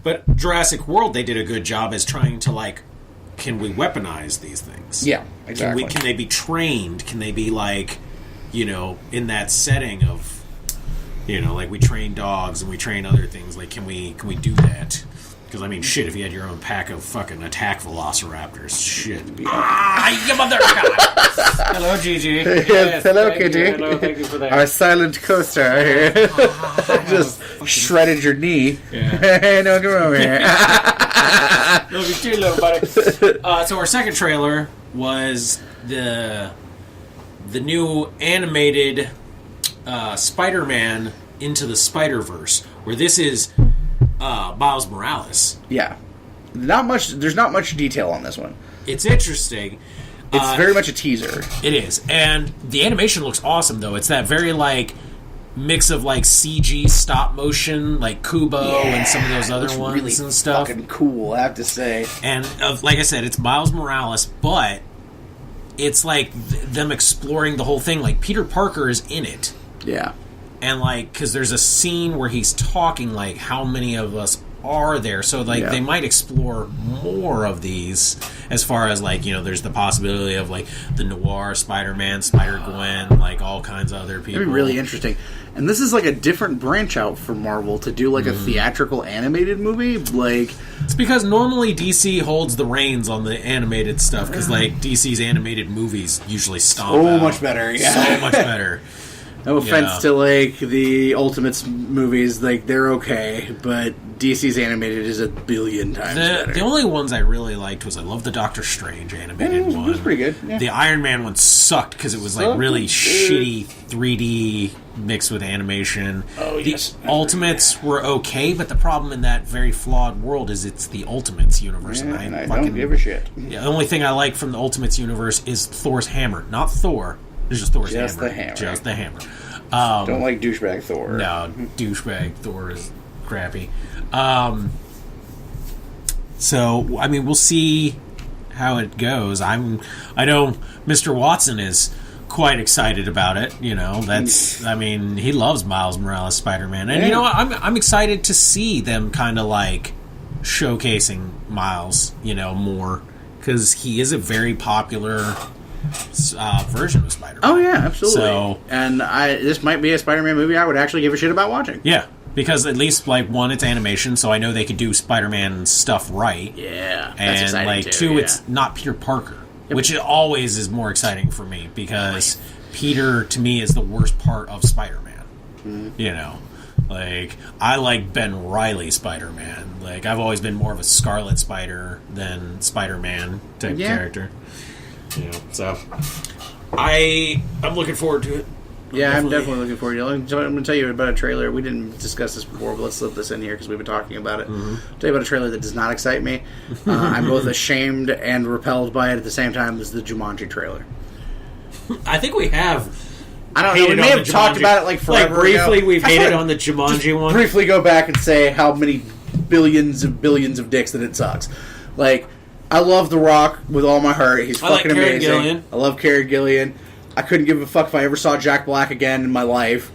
but Jurassic World, they did a good job as trying to can we weaponize these things? Yeah, exactly. Can they be trained? Can they be in that setting of we train dogs and we train other things, can we do that? Because, I mean, shit, if you had your own pack of fucking attack velociraptors, shit. You mother god! Hello, Gigi. Yes, hello, Kitty. Hello, thank you for that. Our silent coaster here. Just shredded your knee. Yeah. Hey, no, come over here. Love you too, little buddy. So our second trailer was the new animated Spider-Man Into the Spiderverse, where this is Miles Morales. Yeah. There's not much detail on this one. It's interesting. It's very much a teaser. It is. And the animation looks awesome, though. It's that very, mix of, CG stop motion, Kubo and some of those other ones really and stuff. Fucking cool, I have to say. And, like I said, it's Miles Morales, but it's, them exploring the whole thing. Peter Parker is in it. Yeah. And, because there's a scene where he's talking, how many of us are there. So, they might explore more of these as far as, there's the possibility of, the Noir, Spider-Man, Spider-Gwen, all kinds of other people. It'd be really interesting. And this is, a different branch out for Marvel to do, a theatrical animated movie. It's because normally DC holds the reins on the animated stuff, because, DC's animated movies usually stomp out. Much better, yeah. So much better. No offense to the Ultimates movies, they're okay, but DC's animated is a billion times better. The only ones I really liked was I love the Doctor Strange animated one. It was pretty good. Yeah. The Iron Man one sucked because it was really shitty 3D mixed with animation. Oh, yes. The Ultimates were okay, but the problem in that very flawed world is it's the Ultimates universe, and I don't give a shit. Yeah, the only thing I like from the Ultimates universe is Thor's hammer, not Thor. It's just Thor's hammer. Just the hammer. Don't like douchebag Thor. No, douchebag Thor is crappy. So, I mean, we'll see how it goes. I know Mr. Watson is quite excited about it. I mean, he loves Miles Morales Spider-Man. And, you know what? I'm excited to see them kind of, showcasing Miles, more. Because he is a very popular version of Spider-Man. Oh yeah, absolutely. So, and this might be a Spider-Man movie I would actually give a shit about watching. Yeah, because at least one, it's animation, so I know they could do Spider-Man stuff right. Yeah, that's exciting too. Two, it's not Peter Parker, which it always is more exciting for me because Peter to me is the worst part of Spider-Man. I like Ben Reilly Spider-Man. I've always been more of a Scarlet Spider than Spider-Man type character. So I'm looking forward to it. I'm definitely looking forward to it. I'm going to tell you about a trailer. We didn't discuss this before, but let's slip this in here because we've been talking about it. Mm-hmm. I'll tell you about a trailer that does not excite me. I'm both ashamed and repelled by it at the same time. This is the Jumanji trailer. I think we have. I don't know. We may have talked about it forever briefly. ago. We've hated on the Jumanji one. Briefly go back and say how many billions of dicks that it sucks. I love The Rock with all my heart. He's fucking amazing. Gillian. I love Carey Gillian. I couldn't give a fuck if I ever saw Jack Black again in my life.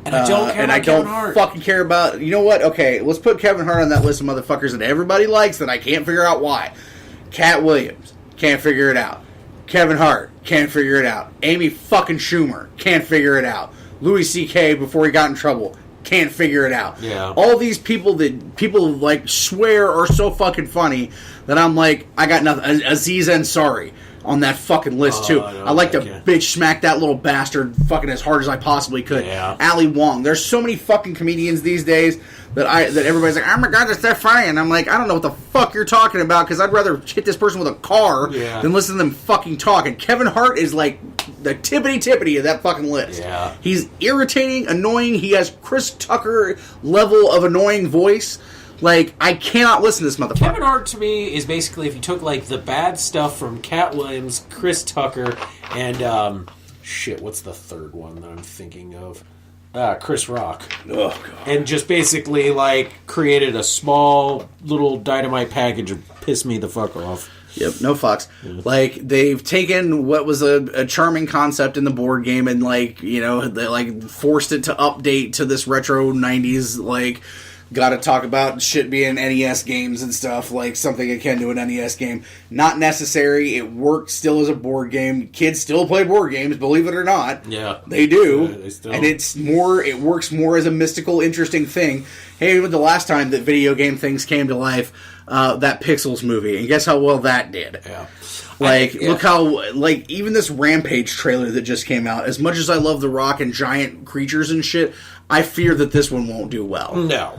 And I don't care about Kevin Hart. Fucking care about... You know what? Okay, let's put Kevin Hart on that list of motherfuckers that everybody likes that I can't figure out why. Cat Williams, can't figure it out. Kevin Hart, can't figure it out. Amy fucking Schumer, can't figure it out. Louis C.K. before he got in trouble, can't figure it out. Yeah. All these people that people like swear are so fucking funny that I'm like, I got nothing. Aziz Ansari on that fucking list too. I like to bitch smack that little bastard fucking as hard as I possibly could. Yeah. Ali Wong. There's so many fucking comedians these days that everybody's like, oh my god, that's that funny, and I'm like, I don't know what the fuck you're talking about because I'd rather hit this person with a car than listen to them fucking talk. And Kevin Hart is like the tippity of that fucking list. Yeah. He's irritating, annoying. He has Chris Tucker level of annoying voice. Like, I cannot listen to this motherfucker. Kevin Hart, to me, is basically if you took, like, the bad stuff from Cat Williams, Chris Tucker, and, what's the third one that I'm thinking of? Chris Rock. Oh, God. And just basically, like, created a small little dynamite package and pissed me the fuck off. Yep, no fucks. Like, they've taken what was a charming concept in the board game and, like, you know, they, like, forced it to update to this retro 90s, like... Got to talk about shit being NES games and stuff, like something akin to an NES game. Not necessary. It worked still as a board game. Kids still play board games, believe it or not. Yeah. They do. Yeah, they still... And it works more as a mystical, interesting thing. Hey, the last time that video game things came to life, that Pixels movie. And guess how well that did? Yeah. Like, look how, like, even this Rampage trailer that just came out, as much as I love The Rock and giant creatures and shit, I fear that this one won't do well. No.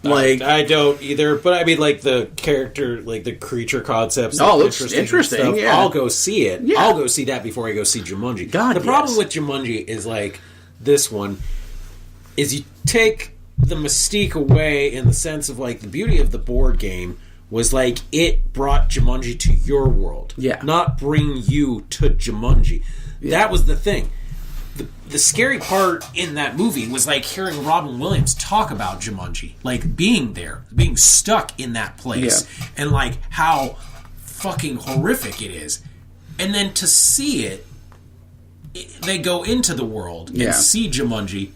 Like, I don't either, but I mean, like, the character, like, the creature concepts. Oh, looks interesting, yeah. I'll go see it. Yeah. I'll go see that before I go see Jumanji. God, the problem with Jumanji is, like, this one, is you take the mystique away in the sense of, like, the beauty of the board game was, like, it brought Jumanji to your world. Yeah. Not bring you to Jumanji. Yeah. That was the thing. The scary part in that movie was, like, hearing Robin Williams talk about Jumanji. Like, being there. Being stuck in that place. Yeah. And, like, how fucking horrific it is. And then to see it, they go into the world and see Jumanji.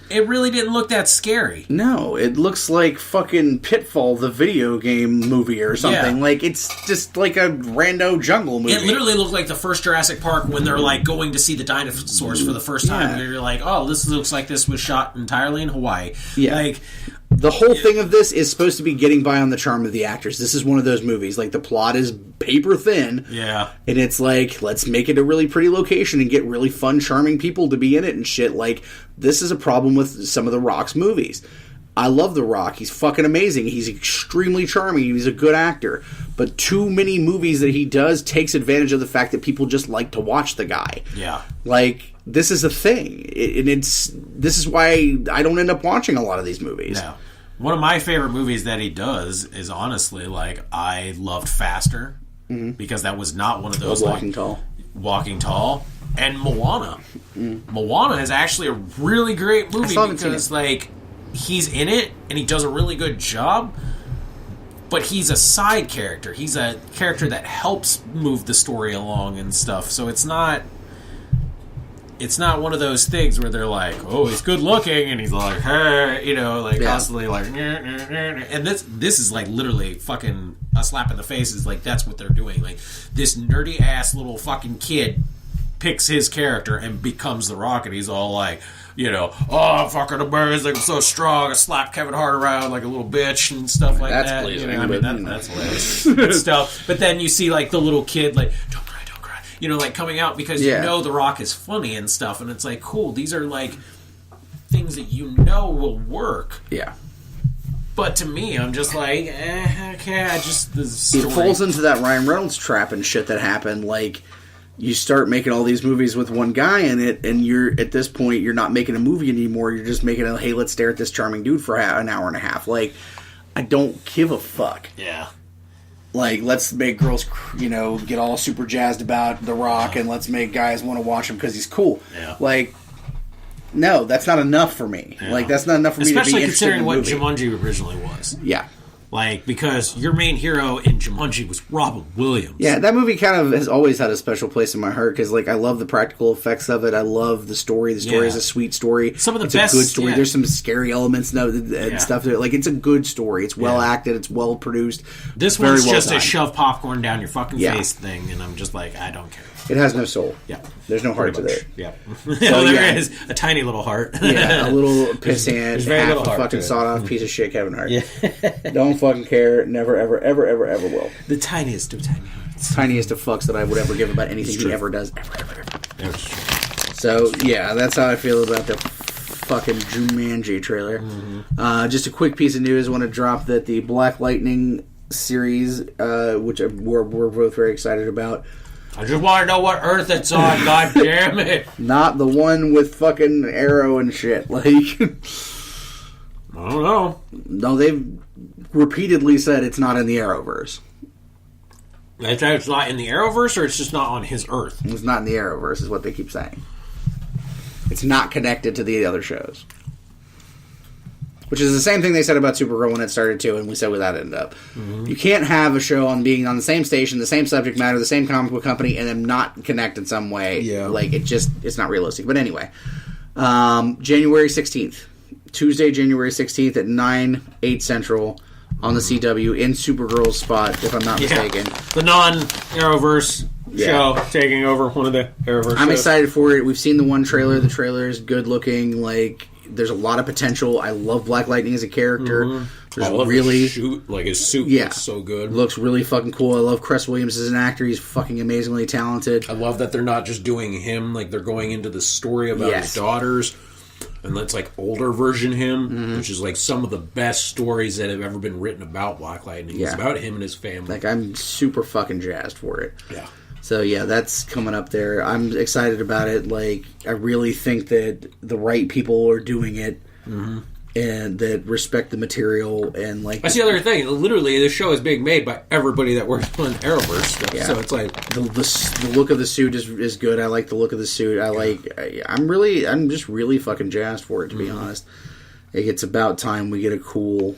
It really didn't look that scary. No, it looks like fucking Pitfall, the video game movie or something. Yeah. Like, it's just like a rando jungle movie. It literally looked like the first Jurassic Park when they're, like, going to see the dinosaurs for the first time. And you're like, oh, this looks like this was shot entirely in Hawaii. Yeah. Like... The whole thing of this is supposed to be getting by on the charm of the actors. This is one of those movies. Like, the plot is paper thin. Yeah. And it's like, let's make it a really pretty location and get really fun, charming people to be in it and shit. Like, this is a problem with some of The Rock's movies. I love The Rock. He's fucking amazing. He's extremely charming. He's a good actor. But too many movies that he does takes advantage of the fact that people just like to watch the guy. Yeah. Like... This is a thing, and this is why I don't end up watching a lot of these movies. No. One of my favorite movies that he does is honestly, like, I loved Faster, because that was not one of those, Walking Tall. Walking Tall, and Moana. Moana is actually a really great movie because, like, he's in it, and he does a really good job, but he's a side character. He's a character that helps move the story along and stuff, so it's not one of those things where they're like, oh, he's good looking, and he's like, hey, you know, like, constantly like, and this is like literally fucking a slap in the face. Is like, that's what they're doing. Like, this nerdy ass little fucking kid picks his character and becomes The Rock, and he's all like, you know, oh, fucking amazing, I'm so strong, I slap Kevin Hart around like a little bitch and stuff like that's that. Pleasing, you know, I mean, that's hilarious stuff. But then you see, like, the little kid, like, don't cry, you know, like, coming out because you know The Rock is funny and stuff, and it's like, cool, these are, like, things that you know will work. Yeah. But to me, I'm just like, okay, the story. It falls into that Ryan Reynolds trap and shit that happened. Like, you start making all these movies with one guy in it, and you're, at this point, you're not making a movie anymore. You're just making a, hey, let's stare at this charming dude for an hour and a half. Like, I don't give a fuck. Yeah. Like, let's make girls, you know, get all super jazzed about The Rock, and let's make guys want to watch him because he's cool. Yeah. Like, no, that's not enough for me. Yeah. Like, that's not enough for me to be interested in considering what Jumanji originally was. Yeah. Like, because your main hero in Jumanji was Robin Williams. Yeah, that movie kind of has always had a special place in my heart because, like, I love the practical effects of it. I love the story. The story is a sweet story. Some of the it's best. A good story. There's some scary elements and stuff to it. Like, it's a good story. It's well acted. It's well produced. This one's just a shove popcorn down your fucking face thing, and I'm just like, I don't care. It has no soul. Yeah. There's no heart to it. Yeah. There is a tiny little heart. Yeah, a little pissant, half a fucking sawed-off piece of shit Kevin Hart. Yeah. Don't fucking care. Never, ever, ever, ever, ever will. The tiniest of tiny hearts. Tiniest of fucks that I would ever give about anything he ever does. Ever. That's true. So, yeah, that's how I feel about the fucking Jumanji trailer. Mm-hmm. Just a quick piece of news. I want to drop that the Black Lightning series, which we're both very excited about, I just want to know what Earth it's on, god damn it. Not the one with fucking Arrow and shit. Like, I don't know. No, they've repeatedly said it's not in the Arrowverse. They say it's not in the Arrowverse, or it's just not on his Earth? It's not in the Arrowverse, is what they keep saying. It's not connected to the other shows. Which is the same thing they said about Supergirl when it started too, and we said where that ended up. Mm-hmm. You can't have a show on being on the same station, the same subject matter, the same comic book company, and them not connect in some way. Yeah. Like, it's not realistic. But anyway, January 16th. Tuesday, January 16th at 8 Central on the CW in Supergirl's spot, if I'm not mistaken. The non-Arrowverse show taking over one of the Arrowverse I'm shows. excited for it. We've seen the one trailer. The trailer is good looking. Like, there's a lot of potential. I love Black Lightning as a character. Mm-hmm. I love his suit. Like, his suit looks so good. Looks really fucking cool. I love Cress Williams as an actor. He's fucking amazingly talented. I love that they're not just doing him. Like, they're going into the story about his daughters. And that's like older version him, which is like some of the best stories that have ever been written about Black Lightning. It's about him and his family. Like, I'm super fucking jazzed for it. Yeah. So, yeah, that's coming up there. I'm excited about it. Like, I really think that the right people are doing it and that respect the material. And like, that's the other thing. Literally, this show is being made by everybody that works on Arrowverse stuff. Yeah. So it's like the look of the suit is good. I like the look of the suit. I'm just really fucking jazzed for it, to be honest. It's about time we get a cool,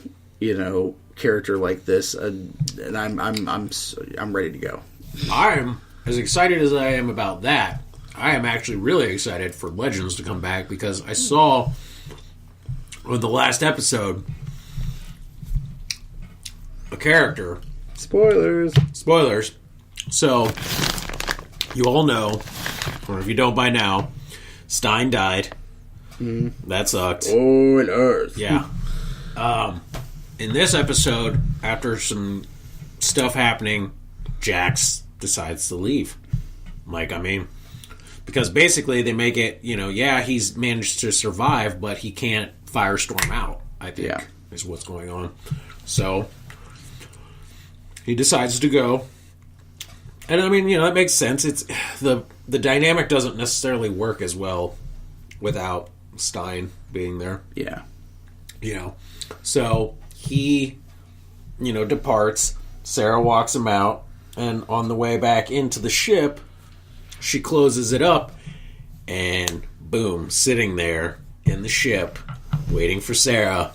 character like this, and I'm ready to go. I'm as excited as I am about that. I am actually really excited for Legends to come back because I saw with the last episode a character. Spoilers. So, you all know, or if you don't by now, Stein died. That sucked. Spoilers. Yeah. In this episode, after some stuff happening, Jax decides to leave. Because basically they make it, he's managed to survive, but he can't firestorm out, I think, is what's going on. So, he decides to go. And that makes sense. It's the dynamic doesn't necessarily work as well without Stein being there. Yeah. So he, departs. Sarah walks him out, and on the way back into the ship, she closes it up, and boom, sitting there in the ship, waiting for Sarah,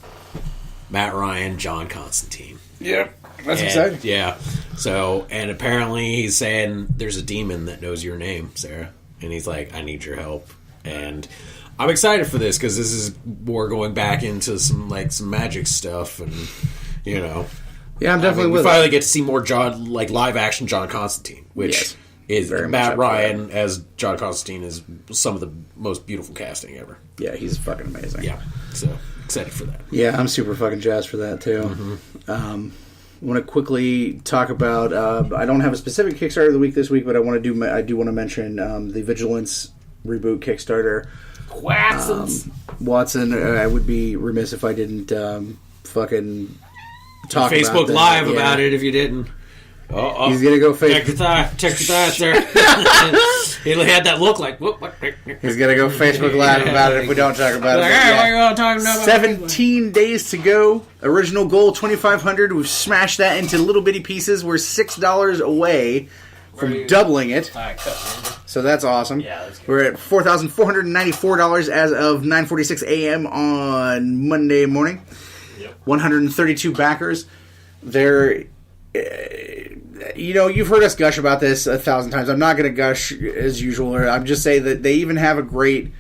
Matt Ryan, John Constantine. Yep. That's exciting. Yeah. So, and apparently he's saying there's a demon that knows your name, Sarah. And he's like, I need your help. And I'm excited for this because this is more going back into some magic stuff and, Yeah, I'm definitely with it. We finally get to see more live action John Constantine, which is Matt Ryan as John Constantine is some of the most beautiful casting ever. Yeah, he's fucking amazing. Yeah. So, excited for that. Yeah, I'm super fucking jazzed for that, too. I want to quickly talk about. I don't have a specific Kickstarter of the week this week, but I do want to mention the Vigilance reboot Kickstarter. Watson. I would be remiss if I didn't fucking talk Facebook about Live about it if you didn't. He's gonna go check your thigh, sir. He had that look like. What? He's gonna go Facebook Live about it if we don't talk about it. What are you all talking about? 17 days to go. Original goal 2,500. We've smashed that into little bitty pieces. We're $6 away from doubling it. So that's awesome. Yeah, that's good. We're at $4,494 as of 9:46 a.m. on Monday morning. 132 backers. They're, you've heard us gush about this 1,000 times. I'm not going to gush as usual. I'm just saying that they even have a great,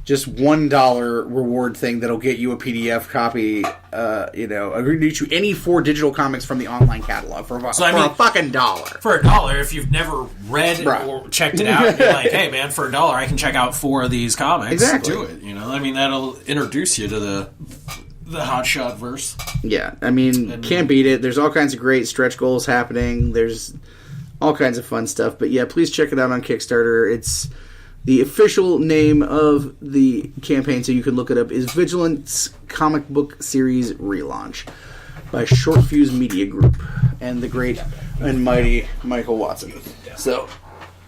just $1 reward thing that'll get you a PDF copy. Agree to get you any 4 digital comics from the online catalog for a fucking dollar. For $1, if you've never read or checked it out, and you're like, hey man, for $1, I can check out 4 of these comics. Exactly. Do it. That'll introduce you to the Hotshot verse. Yeah, can't beat it. There's all kinds of great stretch goals happening. There's all kinds of fun stuff. But yeah, please check it out on Kickstarter. It's the official name of the campaign, so you can look it up, is Vigilance Comic Book Series Relaunch by Short Fuse Media Group and the great and mighty Michael Watson. So,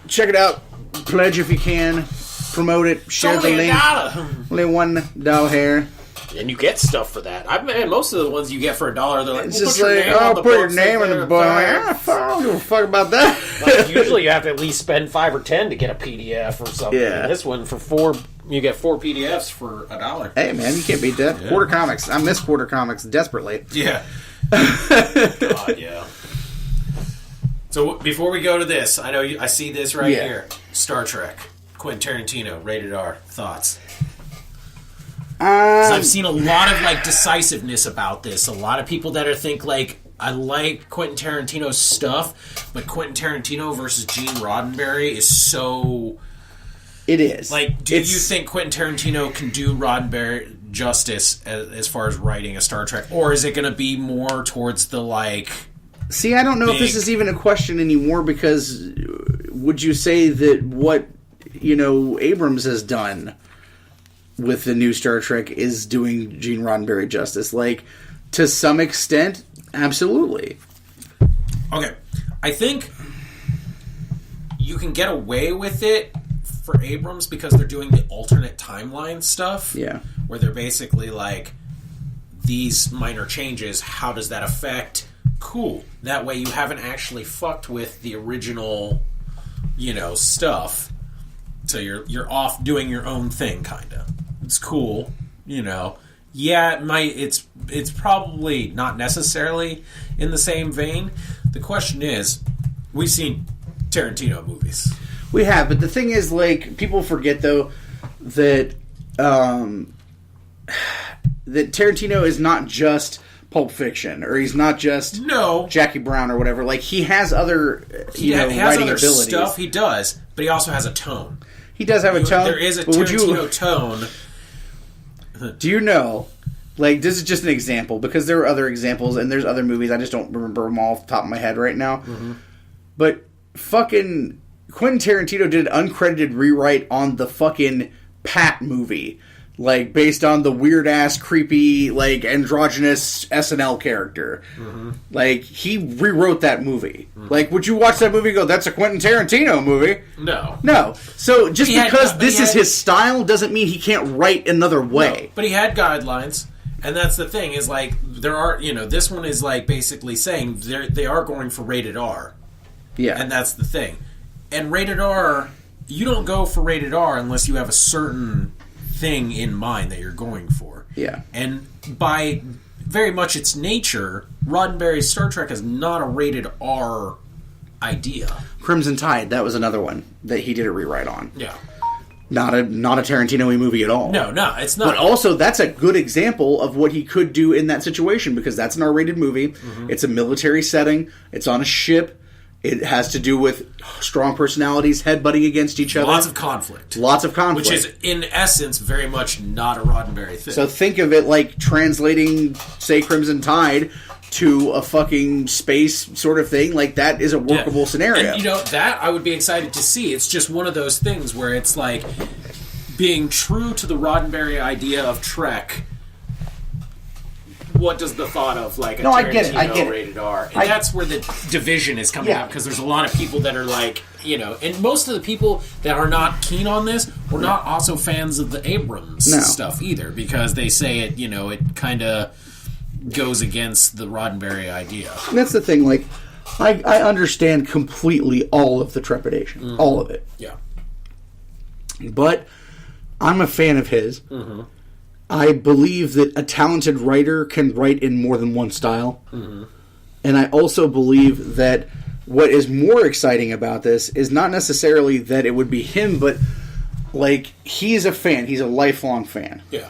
check it out. Pledge if you can. Promote it. Share the link. Only $1 here. And you get stuff for that. Most of the ones you get for $1, they're like, it's just like, put your name in the book. I don't give a fuck about that. Usually you have to at least spend $5 or $10 to get a PDF or something. Yeah. And this one, for $4, you get 4 PDFs for $1. Hey, man, you can't beat that. Yeah. Quarter comics. I miss quarter comics desperately. Yeah. God, yeah. So before we go to this, I see this right here. Star Trek. Quentin Tarantino, rated R. Thoughts? I've seen a lot of decisiveness about this. A lot of people that think I like Quentin Tarantino's stuff, but Quentin Tarantino versus Gene Roddenberry is so. It is. Do you think Quentin Tarantino can do Roddenberry justice as far as writing a Star Trek, or is it going to be more towards the See, I don't know if this is even a question anymore, because would you say that what Abrams has done with the new Star Trek is doing Gene Roddenberry justice? To some extent, absolutely. Okay. I think you can get away with it for Abrams because they're doing the alternate timeline stuff. Yeah. Where they're basically these minor changes, how does that affect? Cool. That way you haven't actually fucked with the original, stuff. So you're off doing your own thing, kind of. It's cool, Yeah, it's probably not necessarily in the same vein. The question is, we've seen Tarantino movies. We have, but the thing is, people forget though that that Tarantino is not just Pulp Fiction, or he's not just Jackie Brown or whatever. He has other writing abilities. Stuff he does, but he also has a tone. He does have a tone. There is a Tarantino tone. Do you know, this is just an example, because there are other examples, and there's other movies, I just don't remember them all off the top of my head right now, but fucking Quentin Tarantino did an uncredited rewrite on the fucking Pat movie, based on the weird-ass, creepy, androgynous SNL character. He rewrote that movie. Would you watch that movie and go, that's a Quentin Tarantino movie? No. So, just because this is his style doesn't mean he can't write another way. No, but he had guidelines, and that's the thing, is, there are, this one is, basically saying they are going for rated R. Yeah. And that's the thing. And rated R, you don't go for rated R unless you have a certain thing in mind that you're going for. Yeah. And by very much its nature, Roddenberry's Star Trek is not a rated R idea. Crimson Tide, that was another one that he did a rewrite on. Yeah. Not a Tarantino-y movie at all. No, it's not. But also, that's a good example of what he could do in that situation, because that's an R-rated movie. It's a military setting. It's on a ship. It has to do with strong personalities headbutting against each other. Lots of conflict. Which is, in essence, very much not a Roddenberry thing. So think of it like translating, say, Crimson Tide to a fucking space sort of thing. That is a workable scenario. And, that I would be excited to see. It's just one of those things where it's being true to the Roddenberry idea of Trek. What does the thought of Tarantino I get it. rated R? And that's where the division is coming out, because there's a lot of people that are and most of the people that are not keen on this were not also fans of the Abrams stuff either, because they say it, it kind of goes against the Roddenberry idea. And that's the thing, I understand completely all of the trepidation. All of it. Yeah. But I'm a fan of his. I believe that a talented writer can write in more than one style. And I also believe that what is more exciting about this is not necessarily that it would be him, but like he's a fan. He's a lifelong fan. Yeah.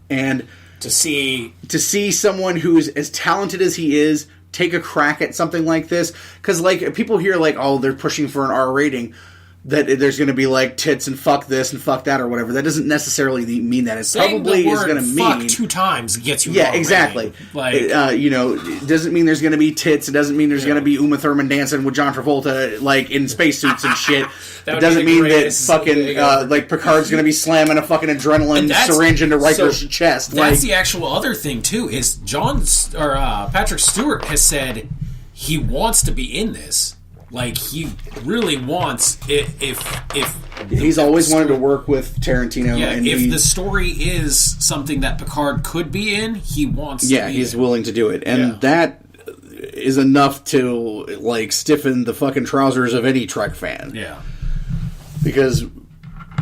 And to see someone who's as talented as he is take a crack at something like this, because like people hear like, oh, they're pushing for an R rating, that there's going to be like tits and fuck this and fuck that or whatever. That doesn't necessarily mean that. It probably is going to mean fuck 2 times gets you. Yeah, exactly. Like it doesn't mean there's going to be tits. It doesn't mean there's going to be Uma Thurman dancing with John Travolta like in spacesuits and shit. It doesn't mean that fucking like Picard's going to be slamming a fucking adrenaline syringe into Riker's chest. That's the actual other thing too. Is Patrick Stewart has said he wants to be in this. Like, he really wants if he's always wanted to work with Tarantino. Yeah, and if the story is something that Picard could be in, he wants to be he's willing to do it. And that is enough to, like, stiffen the fucking trousers of any Trek fan. Yeah. Because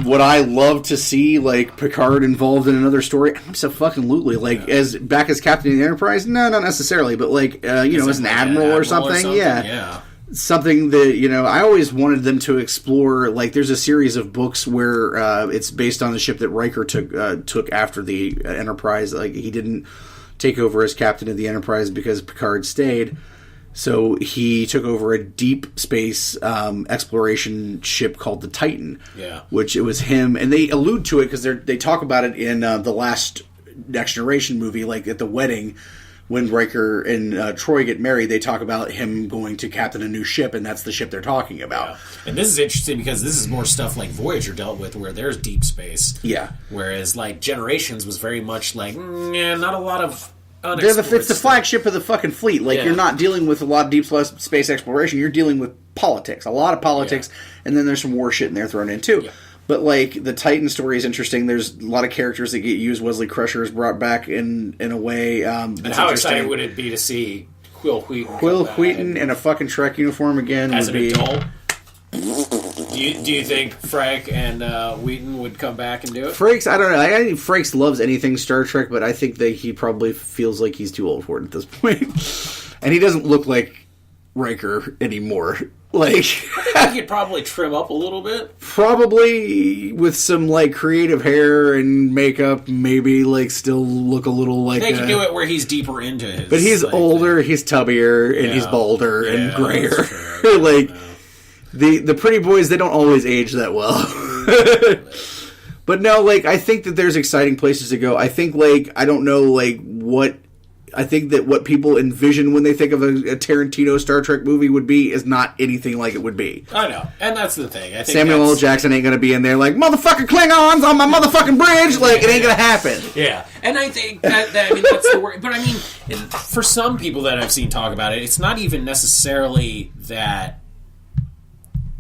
would I love to see, like, Picard involved in another story? Absolutely. Like, as Captain of the Enterprise? No, not necessarily. But, like, as an admiral or something? Yeah. Something that, I always wanted them to explore. Like, there's a series of books where it's based on the ship that Riker took after the Enterprise. Like, he didn't take over as captain of the Enterprise because Picard stayed. So he took over a deep space exploration ship called the Titan. Yeah. Which it was him. And they allude to it because they talk about it in the last Next Generation movie, like at the wedding. When Riker and Troy get married, they talk about him going to captain a new ship, and that's the ship they're talking about. Yeah. And this is interesting because this is more stuff like Voyager dealt with, where there's deep space. Yeah. Whereas, like, Generations was very much like, not a lot of it's the flagship of the fucking fleet. Like, you're not dealing with a lot of deep space exploration. You're dealing with politics. A lot of politics, and then there's some war shit in there thrown in, too. Yeah. But, like, the Titan story is interesting. There's a lot of characters that get used. Wesley Crusher is brought back in a way. And how exciting would it be to see Quill Wheaton in a fucking Trek uniform again? As an adult? Do you think Frank and Wheaton would come back and do it? Frakes, I don't know. I think Frakes loves anything Star Trek, but I think that he probably feels like he's too old for it at this point. And he doesn't look like Riker anymore. Like, I think he could probably trim up a little bit. Probably with some, like, creative hair and makeup, maybe, like, still look a little like... They can do it where he's deeper into his... But he's older, he's tubbier, and he's balder and grayer. Like, the pretty boys, they don't always age that well. But no, like, I think that there's exciting places to go. I think, like, I don't know, like, what... I think that what people envision when they think of a Tarantino Star Trek movie would be is not anything like it would be. I know, and that's the thing. I think Samuel L. Jackson ain't going to be in there like, motherfucking Klingons on my motherfucking bridge. Like, it ain't going to happen. Yeah, and I think that I mean, that's the word. But I mean, for some people that I've seen talk about it, it's not even necessarily that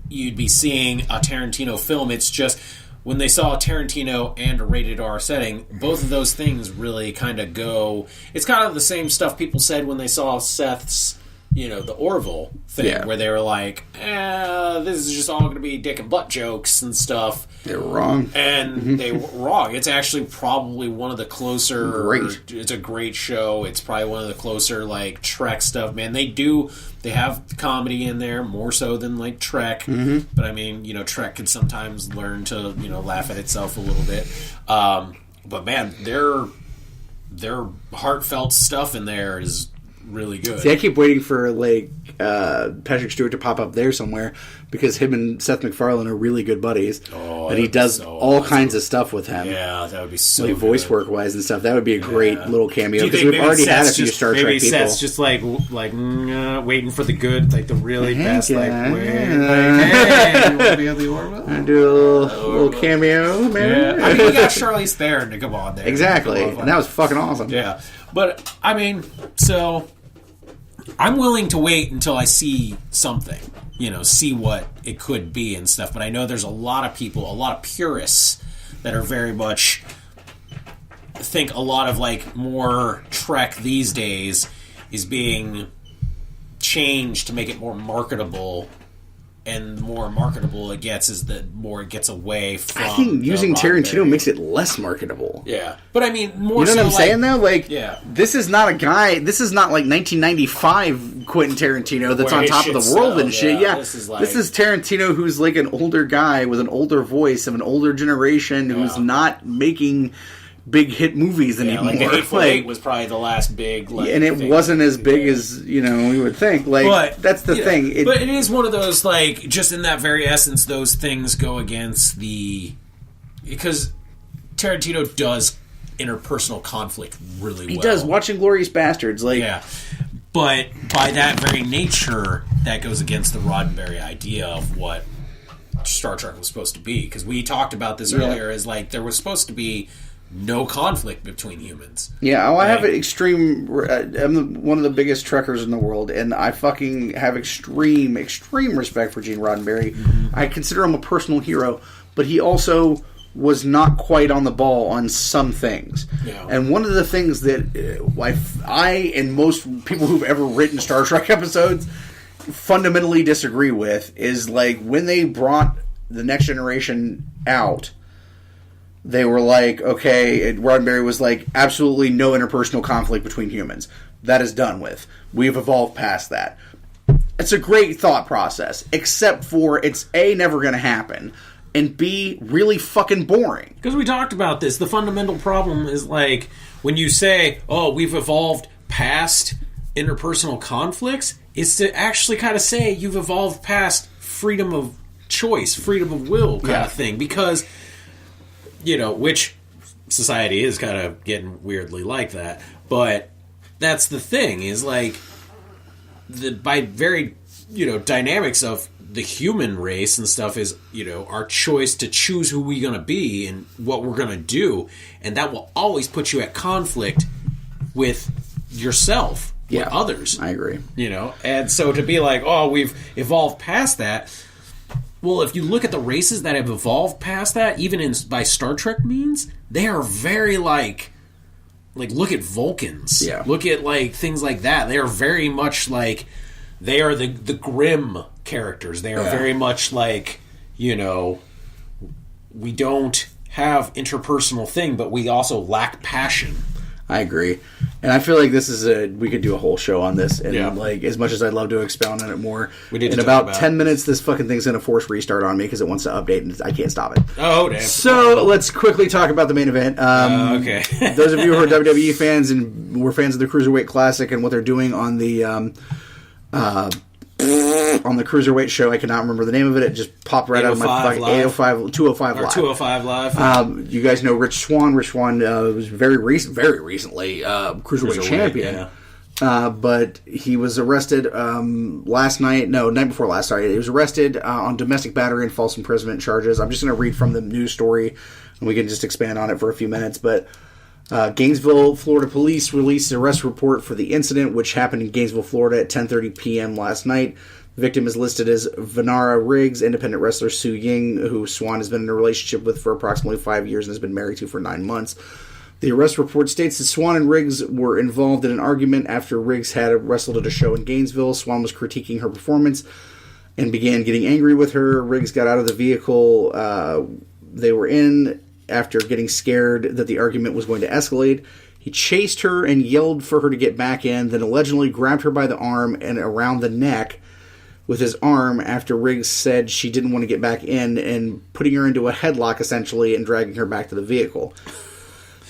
you'd be seeing a Tarantino film. It's just... when they saw a Tarantino and a rated R setting, both of those things really kind of go... It's kind of the same stuff people said when they saw Seth's, the Orville thing, where they were like, this is just all going to be dick and butt jokes and stuff. They were wrong. And they were wrong. It's actually probably one of the closer... It's a great show. It's probably one of the closer, like, Trek stuff. Man, they have comedy in there, more so than, like, Trek. Mm-hmm. But, I mean, Trek can sometimes learn to, laugh at itself a little bit. But, man, their heartfelt stuff in there is really good. See, I keep waiting for, like, Patrick Stewart to pop up there somewhere, because him and Seth MacFarlane are really good buddies. Oh, and he does all kinds of stuff with him. Yeah, that would be so like voice work wise and stuff. That would be a great little cameo, because we've already had a few Star Trek people. Maybe Seth's just like waiting for the good, like the really best, hey, you want to be on the Orville? I do a little cameo, man. Yeah. I mean, we got Charlize Theron to come on there. Exactly, and that was fucking awesome. Yeah, but I mean, so I'm willing to wait until I see something. See what it could be and stuff. But I know there's a lot of people, a lot of purists that are very much think a lot of, like, more Trek these days is being changed to make it more marketable and the more marketable it gets, is the more it gets away from. I think using Tarantino makes it less marketable. Yeah, but I mean, more. You know so what I'm saying though? Like, yeah. This is not a guy. This is not like 1995 Quentin Tarantino that's Where on his top of the shit's world so, and shit. yeah, Yeah, this is like- this is Tarantino who's like an older guy with an older voice of an older generation who's not making big hit movies anymore. Like the Hateful Eight was probably the last big, and it wasn't as big as we would think. Like, but that's the thing. But it is one of those, like, just in that very essence, those things go against because Tarantino does interpersonal conflict really well. He does. Watch Inglourious Bastards, like, yeah. But by that very nature, that goes against the Roddenberry idea of what Star Trek was supposed to be. Because we talked about this earlier, as like there was supposed to be no conflict between humans. Yeah, I have an extreme. I'm one of the biggest Trekkers in the world, and I fucking have extreme respect for Gene Roddenberry. Mm-hmm. I consider him a personal hero, but he also was not quite on the ball on some things. Yeah. And one of the things that I and most people who've ever written Star Trek episodes fundamentally disagree with is, like, when they brought The Next Generation out, they were like, okay, Roddenberry was like, absolutely no interpersonal conflict between humans. That is done with. We've evolved past that. It's a great thought process, except for it's A, never going to happen, and B, really fucking boring. Because we talked about this. The fundamental problem is, like, when you say, oh, we've evolved past interpersonal conflicts, is to actually kind of say you've evolved past freedom of choice, freedom of will kind of thing. Because, which society is kind of getting weirdly like that. But that's the thing, is like, by very, dynamics of the human race and stuff is, our choice to choose who we're going to be and what we're going to do. And that will always put you at conflict with yourself, with others. I agree. And so to be like, oh, we've evolved past that. Well, if you look at the races that have evolved past that, even by Star Trek means, they are very like look at Vulcans. Yeah. Look at like things like that. They are very much like, they are the grim characters. They are very much like, we don't have interpersonal thing, but we also lack passion. I agree. And I feel like this is we could do a whole show on this. And like, as much as I'd love to expound on it more, in about 10 minutes, this fucking thing's going to force restart on me because it wants to update and I can't stop it. Oh, damn. So let's quickly talk about the main event. Okay. Those of you who are WWE fans and were fans of the Cruiserweight Classic and what they're doing on the Cruiserweight show, I cannot remember the name of it. It just popped right out of my fucking 205 Live. 205 Live. You guys know Rich Swann. Rich Swann was very recently Cruiserweight champion. Yeah. But he was arrested night before last. Sorry, he was arrested on domestic battery and false imprisonment charges. I'm just going to read from the news story, and we can just expand on it for a few minutes. But Gainesville, Florida police released an arrest report for the incident, which happened in Gainesville, Florida at 10:30 p.m. last night. The victim is listed as Vanara Riggs, independent wrestler Su Ying, who Swann has been in a relationship with for approximately 5 years and has been married to for 9 months. The arrest report states that Swann and Riggs were involved in an argument after Riggs had wrestled at a show in Gainesville. Swann was critiquing her performance and began getting angry with her. Riggs got out of the vehicle they were in after getting scared that the argument was going to escalate. He chased her and yelled for her to get back in, then allegedly grabbed her by the arm and around the neck with his arm after Riggs said she didn't want to get back in, and putting her into a headlock essentially and dragging her back to the vehicle.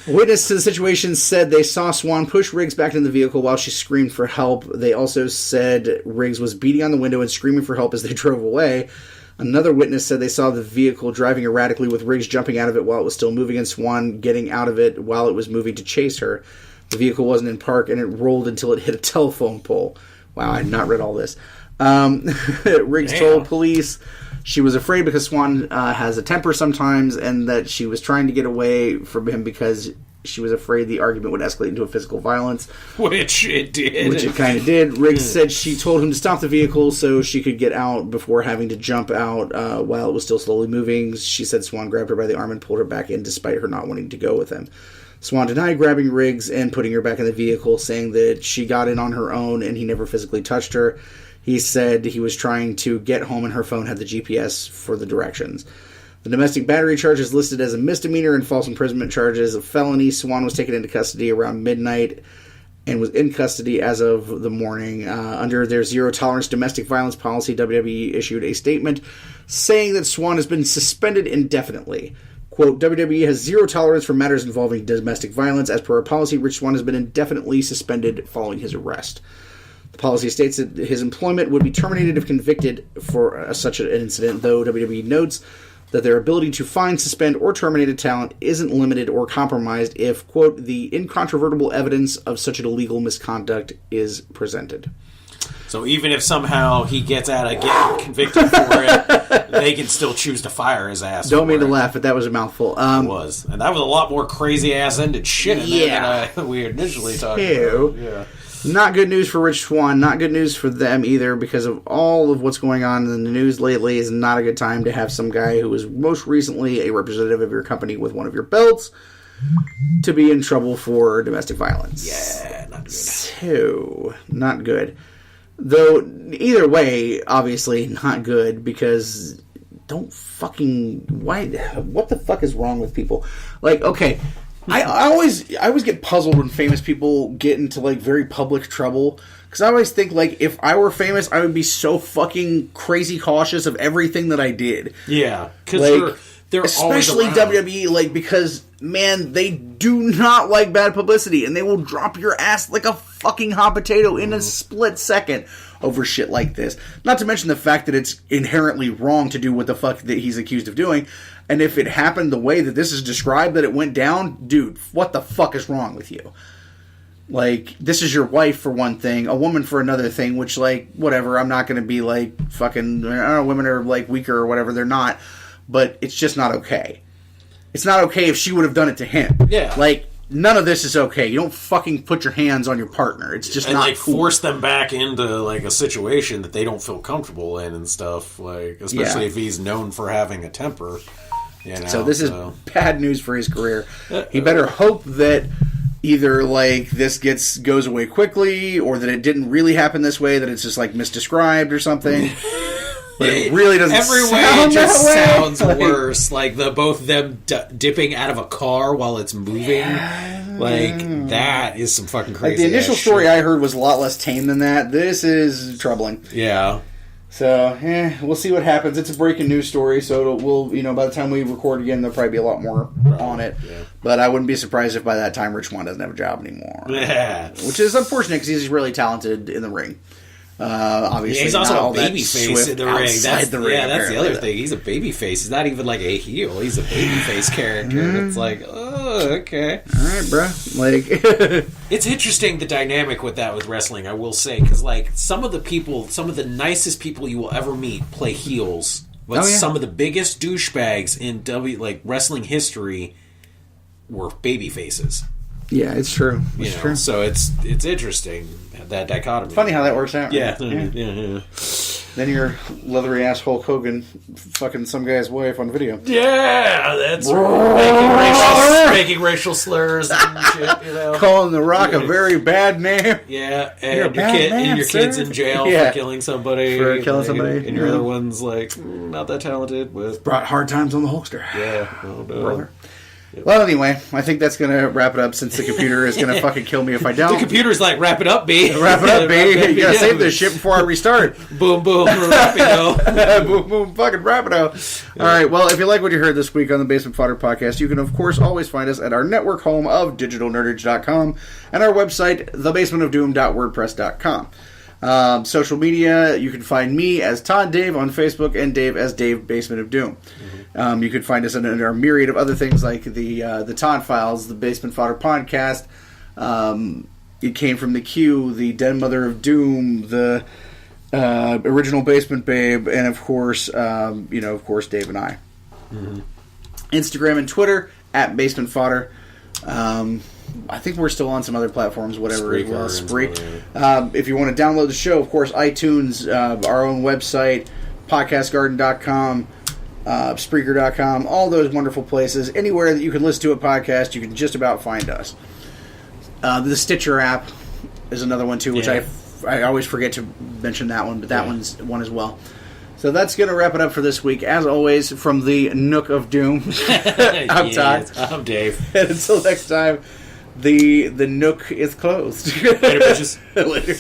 A witness to the situation said they saw Swann push Riggs back into the vehicle while she screamed for help. They also said Riggs was beating on the window and screaming for help as they drove away. Another witness said they saw the vehicle driving erratically with Riggs jumping out of it while it was still moving and Swann getting out of it while it was moving to chase her. The vehicle wasn't in park and it rolled until it hit a telephone pole. Wow, I had not read all this. Riggs told police she was afraid because Swann has a temper sometimes and that she was trying to get away from him because she was afraid the argument would escalate into a physical violence. Which it did. Which it kind of did. Riggs said she told him to stop the vehicle so she could get out before having to jump out while it was still slowly moving. She said Swann grabbed her by the arm and pulled her back in despite her not wanting to go with him. Swann denied grabbing Riggs and putting her back in the vehicle, saying that she got in on her own and he never physically touched her. He said he was trying to get home and her phone had the GPS for the directions. The domestic battery charge is listed as a misdemeanor and false imprisonment charges a felony. Swann was taken into custody around midnight and was in custody as of the morning. Under their zero-tolerance domestic violence policy, WWE issued a statement saying that Swann has been suspended indefinitely. Quote, WWE has zero tolerance for matters involving domestic violence. As per our policy, Rich Swann has been indefinitely suspended following his arrest. The policy states that his employment would be terminated if convicted for such an incident, though WWE notes that their ability to find, suspend, or terminate a talent isn't limited or compromised if, quote, the incontrovertible evidence of such an illegal misconduct is presented. So even if somehow he gets out of getting convicted for it, they can still choose to fire his ass. Don't mean to laugh, but that was a mouthful. It was. And that was a lot more crazy-ass-ended shit in there than we initially talked about. Yeah. Not good news for Rich Swann. Not good news for them either, because of all of what's going on in the news lately. Is not a good time to have some guy who was most recently a representative of your company with one of your belts to be in trouble for domestic violence. Yeah, not good. So, not good. Though, either way, obviously not good, because don't fucking... What the fuck is wrong with people? Like, okay... I always get puzzled when famous people get into, like, very public trouble. Because I always think, like, if I were famous, I would be so fucking crazy cautious of everything that I did. Yeah. Because like, they're especially always around. WWE, like, because, man, they do not like bad publicity. And they will drop your ass like a fucking hot potato in a split second over shit like this. Not to mention the fact that it's inherently wrong to do what the fuck that he's accused of doing. And if it happened the way that this is described, that it went down, dude, what the fuck is wrong with you? Like, this is your wife for one thing, a woman for another thing, which, like, whatever, I'm not going to be, like, fucking, I don't know, women are, like, weaker or whatever, they're not, but it's just not okay. It's not okay if she would have done it to him. Yeah. Like, none of this is okay. You don't fucking put your hands on your partner. It's just not cool. Force them back into, like, a situation that they don't feel comfortable in and stuff, like, especially if he's known for having a temper. You know, so this is bad news for his career. He better hope that either like this goes away quickly, or that it didn't really happen this way, that it's just like misdescribed or something. But it really doesn't. Every way just sounds worse. Like both them dipping out of a car while it's moving. Like that is some fucking crazy. Like the initial story I heard was a lot less tame than that. This is troubling. Yeah. So, we'll see what happens. It's a breaking news story, so by the time we record again, there'll probably be a lot more on it. Yeah. But I wouldn't be surprised if by that time Rich Swann doesn't have a job anymore. Yeah. Which is unfortunate because he's really talented in the ring. Obviously, he's also a baby face in the ring. That's the ring. Yeah, that's the other thing. He's a baby face. He's not even like a heel. He's a baby face character. Mm-hmm. It's like, oh, okay, all right, bro. Like, it's interesting the dynamic with that with wrestling. I will say, because like some of the nicest people you will ever meet play heels, but some of the biggest douchebags in wrestling history were baby faces. Yeah, it's true. It's true. So it's interesting, that dichotomy. Funny how that works out. Yeah. Right? Yeah. Then you're leathery ass Hulk Hogan fucking some guy's wife on video. Yeah, that's right. Making racial slurs and shit, Calling The Rock a very bad name. Yeah, and your kid's in jail for killing somebody. And your other one's like, not that talented. But brought hard times on the Hulkster. Yeah, oh no. Brother. Well, anyway, I think that's going to wrap it up since the computer is going to fucking kill me if I don't. The computer's like, wrap it up, B. Wrap it up, B. You got to save this shit before I restart. Boom, boom, rapido. Boom, boom, fucking rapido. All right, well, if you like what you heard this week on the Basement Fodder Podcast, you can, of course, always find us at our network home of digitalnerdage.com and our website, thebasementofdoom.wordpress.com. Social media, you can find me as Todd Dave on Facebook and Dave as Dave Basement of Doom. You can find us under our myriad of other things like the Todd Files, the Basement Fodder Podcast, It Came From the Q, the Den Mother of Doom, the Original Basement Babe, and of course, Dave and I. Mm-hmm. Instagram and Twitter at Basement Fodder. I think we're still on some other platforms, whatever as well. Spree. If you want to download the show, of course, iTunes, our own website, podcastgarden.com. Spreaker.com, all those wonderful places. Anywhere that you can listen to a podcast, you can just about find us. The Stitcher app is another one, too, which I always forget to mention that one, but that one's one as well. So that's going to wrap it up for this week. As always, from the Nook of Doom, I'm Todd. I'm Dave. And until next time, the Nook is closed. Later, bitches. Later.